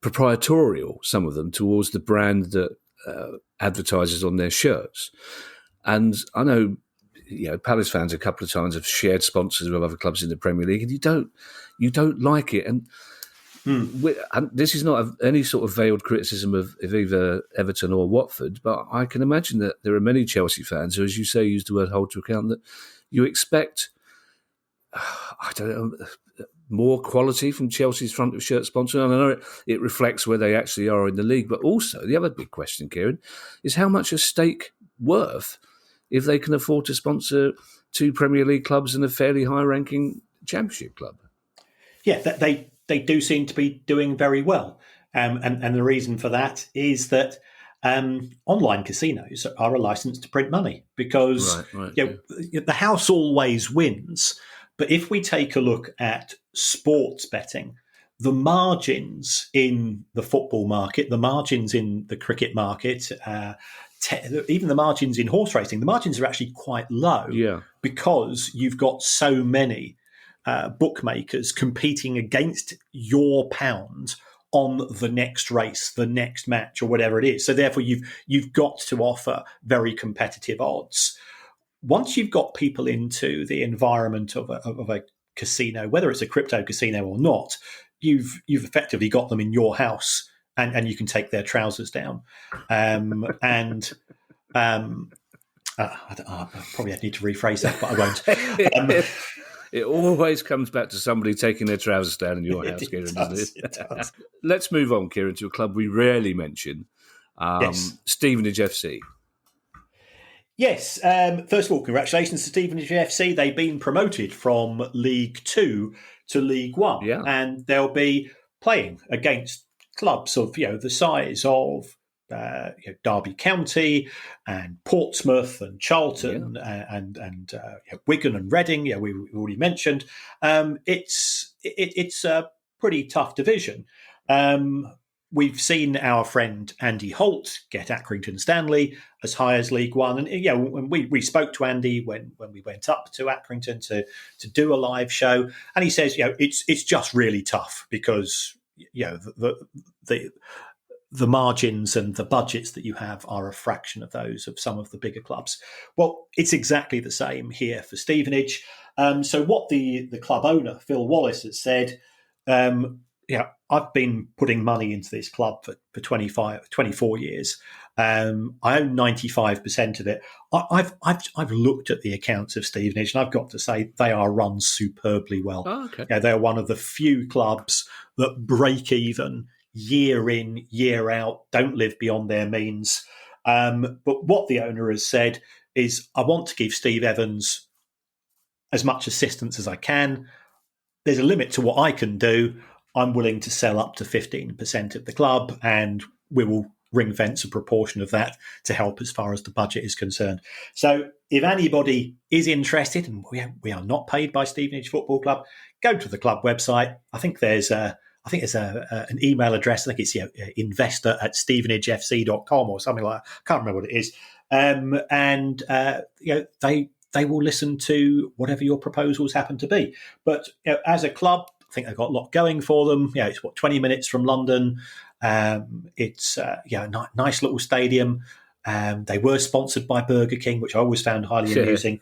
Speaker 1: proprietorial, some of them, towards the brand that advertises on their shirts. And I know, Palace fans a couple of times have shared sponsors with other clubs in the Premier League, and you don't like it. And this is not any sort of veiled criticism of either Everton or Watford, but I can imagine that there are many Chelsea fans who, as you say, use the word hold to account, that you expect, more quality from Chelsea's front of shirt sponsor. And I know it reflects where they actually are in the league, but also the other big question, Kieran, is how much is Stake worth if they can afford to sponsor two Premier League clubs and a fairly high-ranking Championship club?
Speaker 2: Yeah, they do seem to be doing very well. And the reason for that is that online casinos are a license to print money because the house always wins. But if we take a look at sports betting, the margins in the football market, the margins in the cricket market, even the margins in horse racing, the margins are actually quite low because you've got so many bookmakers competing against your pound on the next race, the next match, or whatever it is. So therefore, you've got to offer very competitive odds. Once you've got people into the environment of a casino, whether it's a crypto casino or not, you've effectively got them in your house, and you can take their trousers down. I probably need to rephrase that, but I won't.
Speaker 1: It always comes back to somebody taking their trousers down in your house, Kieran, doesn't it?
Speaker 2: It does.
Speaker 1: Let's move on, Kieran, to a club we rarely mention,
Speaker 2: Yes.
Speaker 1: Stevenage FC.
Speaker 2: Yes. First of all, congratulations to Stevenage FC. They've been promoted from League Two to League One, and they'll be playing against clubs of the size of Derby County and Portsmouth and Charlton and Wigan and Reading. We already mentioned. It's a pretty tough division. We've seen our friend Andy Holt get Accrington Stanley as high as League One, and when we spoke to Andy when we went up to Accrington to do a live show, and he says it's just really tough because the margins and the budgets that you have are a fraction of those of some of the bigger clubs. Well, it's exactly the same here for Stevenage. So what the club owner, Phil Wallace, has said, I've been putting money into this club for 24 years. I own 95% of it. I've looked at the accounts of Stevenage, and I've got to say they are run superbly well.
Speaker 1: Oh, okay.
Speaker 2: They're one of the few clubs that break even year in, year out, don't live beyond their means. But what the owner has said is, I want to give Steve Evans as much assistance as I can. There's a limit to what I can do. I'm willing to sell up to 15% of the club, and we will ring fence a proportion of that to help as far as the budget is concerned. So if anybody is interested, and we are not paid by Stevenage Football Club, go to the club website. I think there's an email address. I think it's investor@stevenagefc.com or something like that. I can't remember what it is. They will listen to whatever your proposals happen to be. But as a club, I think they've got a lot going for them. It's 20 minutes from London. It's a nice little stadium. They were sponsored by Burger King, which I always found highly amusing.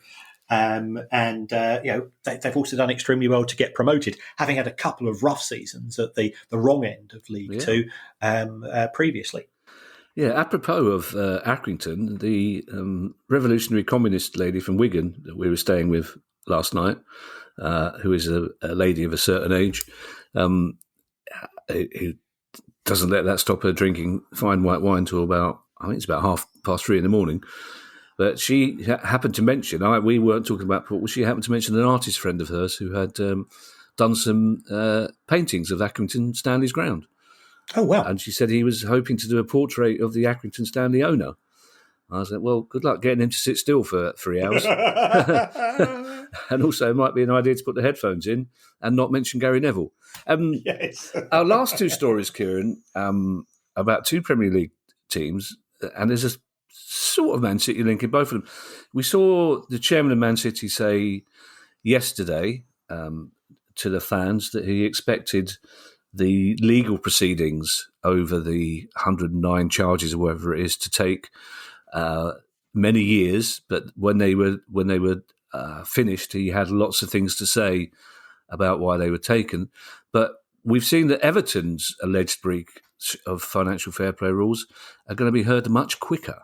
Speaker 2: They've also done extremely well to get promoted, having had a couple of rough seasons at the wrong end of League Two previously.
Speaker 1: Yeah, apropos of Accrington, the revolutionary communist lady from Wigan that we were staying with last night, who is a lady of a certain age, who doesn't let that stop her drinking fine white wine till about 3:30 in the morning. But she happened to mention, we weren't talking about football, she happened to mention an artist friend of hers who had done some paintings of Accrington Stanley's ground.
Speaker 2: Oh, wow.
Speaker 1: And she said he was hoping to do a portrait of the Accrington Stanley owner. I was like, well, good luck getting him to sit still for 3 hours. And also, it might be an idea to put the headphones in and not mention Gary Neville.
Speaker 2: Yes.
Speaker 1: Our last two stories, Kieran, about two Premier League teams, and there's a sort of Man City link in both of them. We saw the chairman of Man City say yesterday to the fans that he expected the legal proceedings over the 109 charges or whatever it is to take many years, but when they were finished, he had lots of things to say about why they were taken. But we've seen that Everton's alleged breach of financial fair play rules are going to be heard much quicker.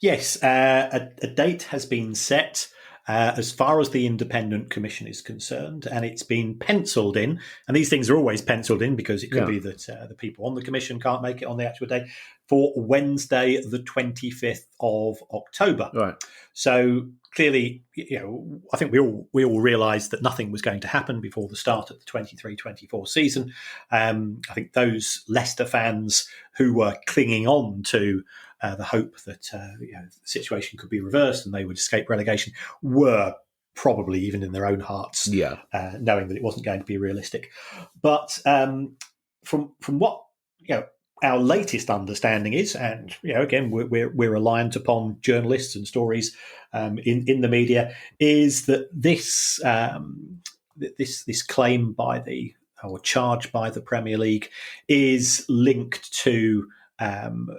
Speaker 1: Yes,
Speaker 2: a date has been set as far as the Independent Commission is concerned, and it's been penciled in. And these things are always penciled in because it could be that the people on the Commission can't make it on the actual day, for Wednesday, the 25th of October.
Speaker 1: Right.
Speaker 2: So clearly, I think we all realised that nothing was going to happen before the start of the 23-24 season. I think those Leicester fans who were clinging on to the hope that the situation could be reversed and they would escape relegation were probably even in their own hearts, knowing that it wasn't going to be realistic. But from what our latest understanding is, and again we're reliant upon journalists and stories in the media, is that this claim or charge by the Premier League is linked to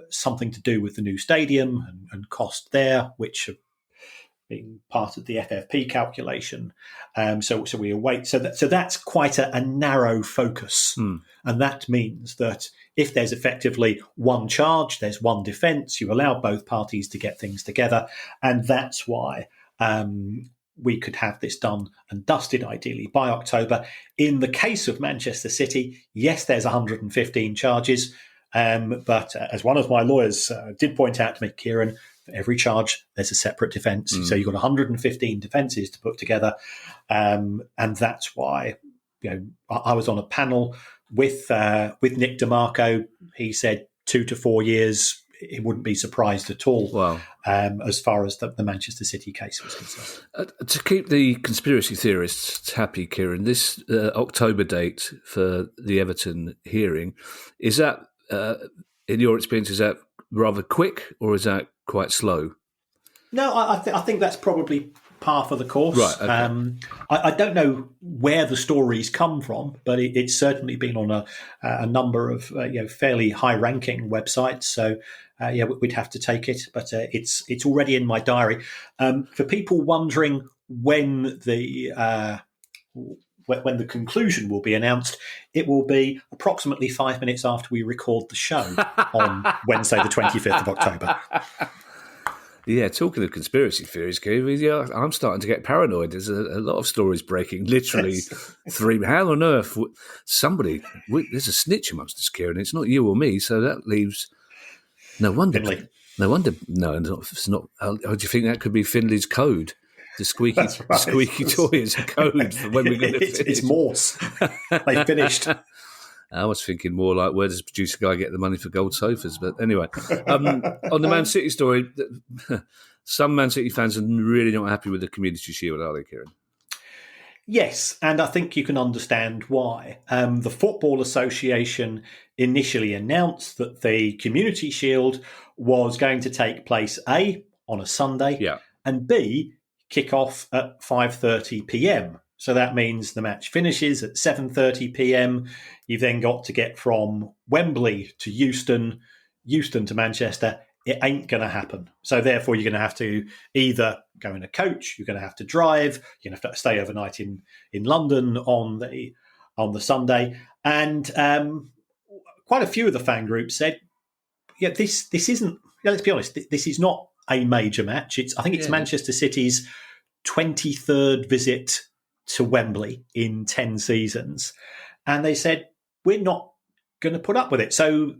Speaker 2: something to do with the new stadium and cost there, which being part of the FFP calculation. So we await. So that's quite a narrow focus. And that means that if there's effectively one charge, there's one defence, you allow both parties to get things together. And that's why we could have this done and dusted, ideally, by October. In the case of Manchester City, yes, there's 115 charges. But as one of my lawyers did point out to me, Kieran, for every charge, there's a separate defence. So you've got 115 defences to put together. And that's why I was on a panel with Nick DeMarco. He said 2 to 4 years. He wouldn't be surprised at all.
Speaker 1: Wow.
Speaker 2: As far as the Manchester City case was concerned.
Speaker 1: To keep the conspiracy theorists happy, Kieran, this October date for the Everton hearing, is that, in your experience, is that rather quick or is that quite slow?
Speaker 2: No, I think that's probably par for the course.
Speaker 1: Right. Okay.
Speaker 2: I don't know where the stories come from, but it's certainly been on a number of fairly high-ranking websites. So we'd have to take it, but it's already in my diary. For people wondering when the conclusion will be announced, it will be approximately 5 minutes after we record the show on Wednesday, the 25th of October.
Speaker 1: Yeah, talking of conspiracy theories, I'm starting to get paranoid. There's a lot of stories breaking. Literally, how on earth there's a snitch amongst us, Kieran. It's not you or me, so that leaves no wonder.
Speaker 2: Finley.
Speaker 1: No wonder. No, it's not. How do you think that could be Finley's code? The squeaky toy is a code for when we're going to finish.
Speaker 2: It's Morse. They finished.
Speaker 1: I was thinking more like, where does the producer guy get the money for gold sofas? But anyway, on the Man City story, some Man City fans are really not happy with the Community Shield, are they, Kieran?
Speaker 2: Yes, and I think you can understand why. The Football Association initially announced that the Community Shield was going to take place, A, on a Sunday, and B, kick off at 5:30 p.m. So that means the match finishes at 7:30 p.m. You've then got to get from Wembley to Euston to Manchester. It ain't going to happen. So therefore, you're going to have to either go in a coach, you're going to have to drive, you're going to have to stay overnight in London on the Sunday. And quite a few of the fan groups said, this isn't, let's be honest, this is not a major match. I think it's Manchester City's 23rd visit to Wembley in 10 seasons. And they said, we're not going to put up with it. So,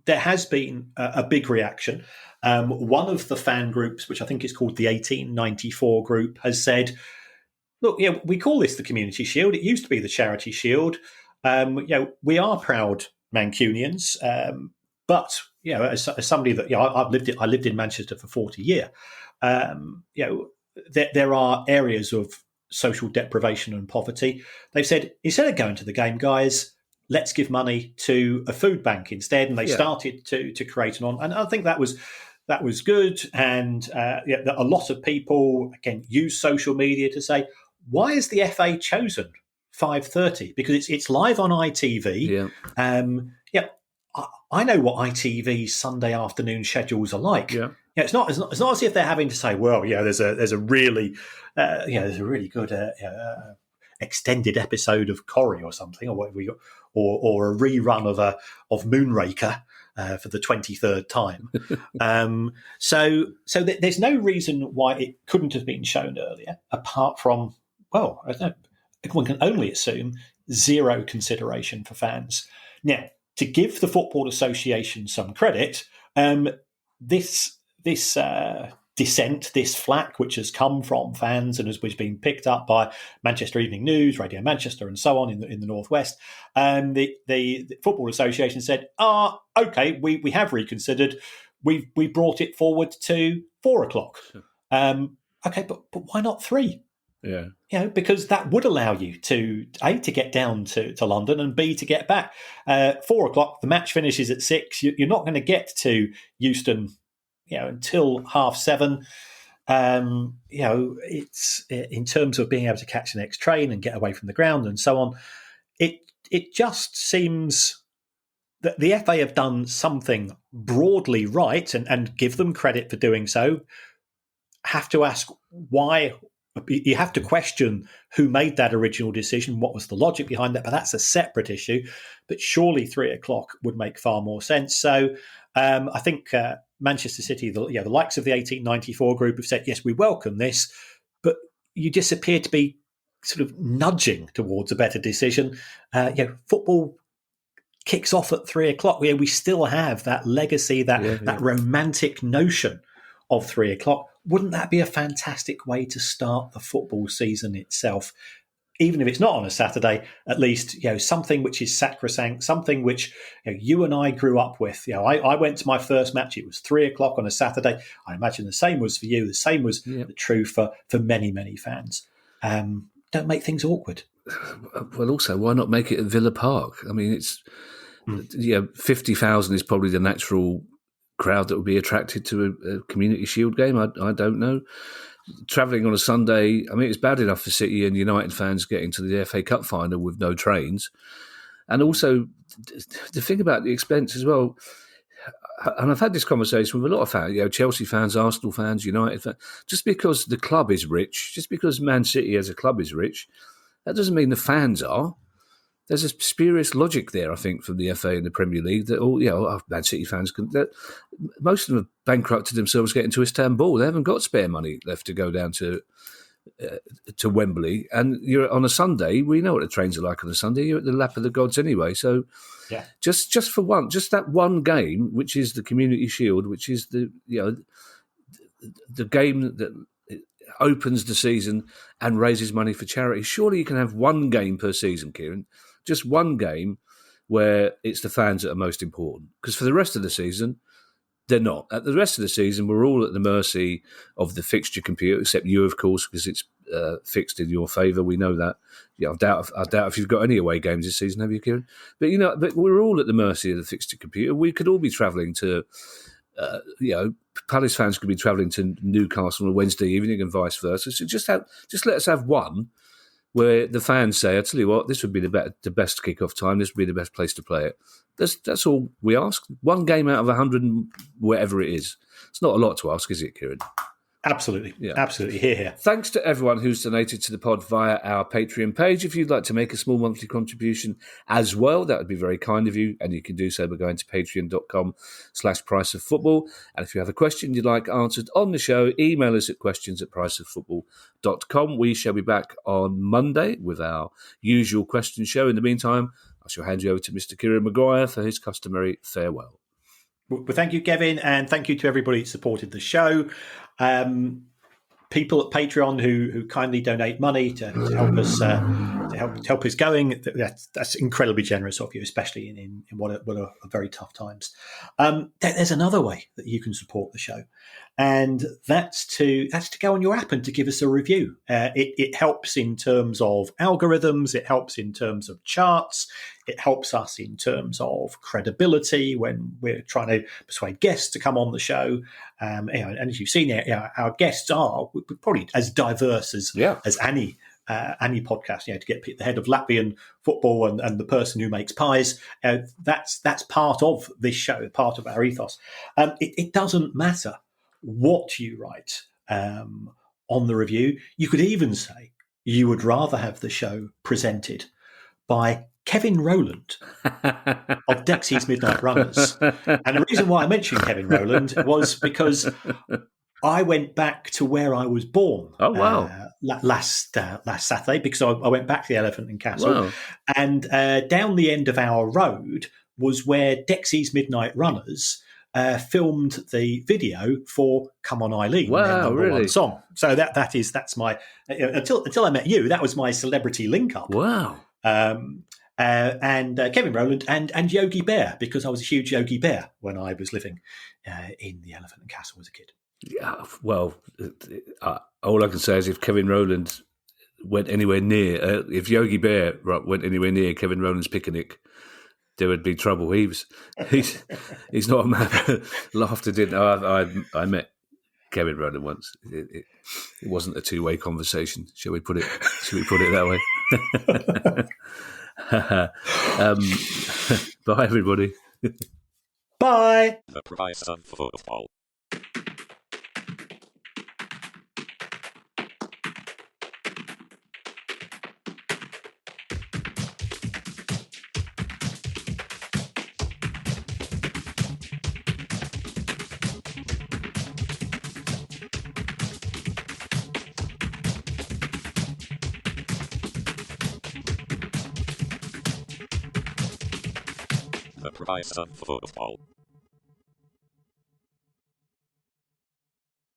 Speaker 2: there has been a big reaction. One of the fan groups, which I think is called the 1894 group, has said, look, we call this the Community Shield. It used to be the Charity Shield. We are proud Mancunians. But, as somebody that, I lived in Manchester for 40 years, there are areas of social deprivation and poverty. They've said, instead of going to the game, guys, let's give money to a food bank instead. And they started to create and I think that was good. And a lot of people, again, use social media to say, why is the FA chosen 5:30? Because it's live on ITV. I know what ITV's Sunday afternoon schedules are like. It's not as if they're having to say, well, there's a really good extended episode of Corrie or something, or whatever or a rerun of Moonraker for the 23rd time. So there's no reason why it couldn't have been shown earlier, apart from, I don't know, one can only assume zero consideration for fans. Now, to give the Football Association some credit, this dissent, this flack, which has come from fans and has been picked up by Manchester Evening News, Radio Manchester, and so on in the Northwest, the Football Association said, okay, we have reconsidered. We brought it forward to 4:00. Okay, but why not 3? Because that would allow you to A, to get down to London, and B, to get back. 4:00, the match finishes at 6. You're not going to get to Euston, until 7:30. It's in terms of being able to catch the next train and get away from the ground and so on. It just seems that the FA have done something broadly right, and give them credit for doing so. have to ask why. You have to question who made that original decision, what was the logic behind that, but that's a separate issue. But surely 3:00 would make far more sense. So I think Manchester City, the likes of the 1894 group have said, yes, we welcome this, but you just appear to be sort of nudging towards a better decision. Football kicks off at 3:00. We still have that legacy, that romantic notion of 3:00. Wouldn't that be a fantastic way to start the football season itself? Even if it's not on a Saturday, at least something which is sacrosanct, something which you and I grew up with. I went to my first match; it was 3:00 on a Saturday. I imagine the same was for you. The same was true for many, many fans. Don't make things awkward.
Speaker 1: Well, also, why not make it at Villa Park? I mean, it's 50,000 is probably the natural crowd that would be attracted to a Community Shield game. I don't know. Travelling on a Sunday, I mean, it's bad enough for City and United fans getting to the FA Cup final with no trains. And also, the thing about the expense as well, and I've had this conversation with a lot of fans, Chelsea fans, Arsenal fans, United fans, just because the club is rich, just because Man City as a club is rich, that doesn't mean the fans are. There's a spurious logic there, I think, from the FA and the Premier League that Man City fans most of them have bankrupted themselves getting to Istanbul. They haven't got spare money left to go down to Wembley. And you're on a Sunday. We know what the trains are like on a Sunday. You're at the lap of the gods anyway. So, just that one game, which is the Community Shield, which is the game that opens the season and raises money for charity. Surely you can have one game per season, Kieran. Just one game where it's the fans that are most important. Because for the rest of the season, they're not. At the rest of the season, we're all at the mercy of the fixture computer, except you, of course, because it's fixed in your favour. We know that. I doubt if you've got any away games this season, have you, Kieran? But but we're all at the mercy of the fixture computer. We could all be travelling to, Palace fans could be travelling to Newcastle on a Wednesday evening and vice versa. So just let us have one where the fans say, I tell you what, this would be the best kick-off time. This would be the best place to play it. That's all we ask. One game out of 100 and whatever it is. It's not a lot to ask, is it, Kieran?
Speaker 2: Absolutely. Yeah. Absolutely. Here.
Speaker 1: Thanks to everyone who's donated to the pod via our Patreon page. If you'd like to make a small monthly contribution as well, that would be very kind of you. And you can do so by going to patreon.com/priceoffootball. And if you have a question you'd like answered on the show, email us at questions@priceoffootball.com. We shall be back on Monday with our usual question show. In the meantime, I shall hand you over to Mr. Kieran Maguire for his customary farewell.
Speaker 2: Well, thank you, Kevin, and thank you to everybody who supported the show. People at Patreon who kindly donate money to help us help us going. That's incredibly generous of you, especially in what are very tough times. There's another way that you can support the show, and that's to go on your app and to give us a review. It helps in terms of algorithms. It helps in terms of charts. It helps us in terms of credibility when we're trying to persuade guests to come on the show. And as you've seen, our guests are probably as diverse as any podcast. To get the head of Latvian football and the person who makes pies. That's part of this show, part of our ethos. It doesn't matter what you write on the review. You could even say you would rather have the show presented by Kevin Rowland of Dexy's Midnight Runners. And the reason why I mentioned Kevin Rowland was because I went back to where I was born.
Speaker 1: Oh, wow.
Speaker 2: Last Saturday, because I went back to the Elephant and Castle.
Speaker 1: Wow.
Speaker 2: And down the end of our road was where Dexy's Midnight Runners filmed the video for "Come On Eileen," their number one song. So that's my until I met you, that was my celebrity link up.
Speaker 1: Wow.
Speaker 2: And Kevin Rowland and Yogi Bear, because I was a huge Yogi Bear when I was living in the Elephant and Castle as a kid.
Speaker 1: Yeah, well, all I can say is if Kevin Rowland went anywhere near, if Yogi Bear went anywhere near Kevin Rowland's picnic, there would be trouble. He's not a man. Laughter didn't. I met Kevin Rowland once. It wasn't a two-way conversation. Shall we put it that way? Bye, everybody.
Speaker 2: Bye.
Speaker 3: The price of football. The price of football.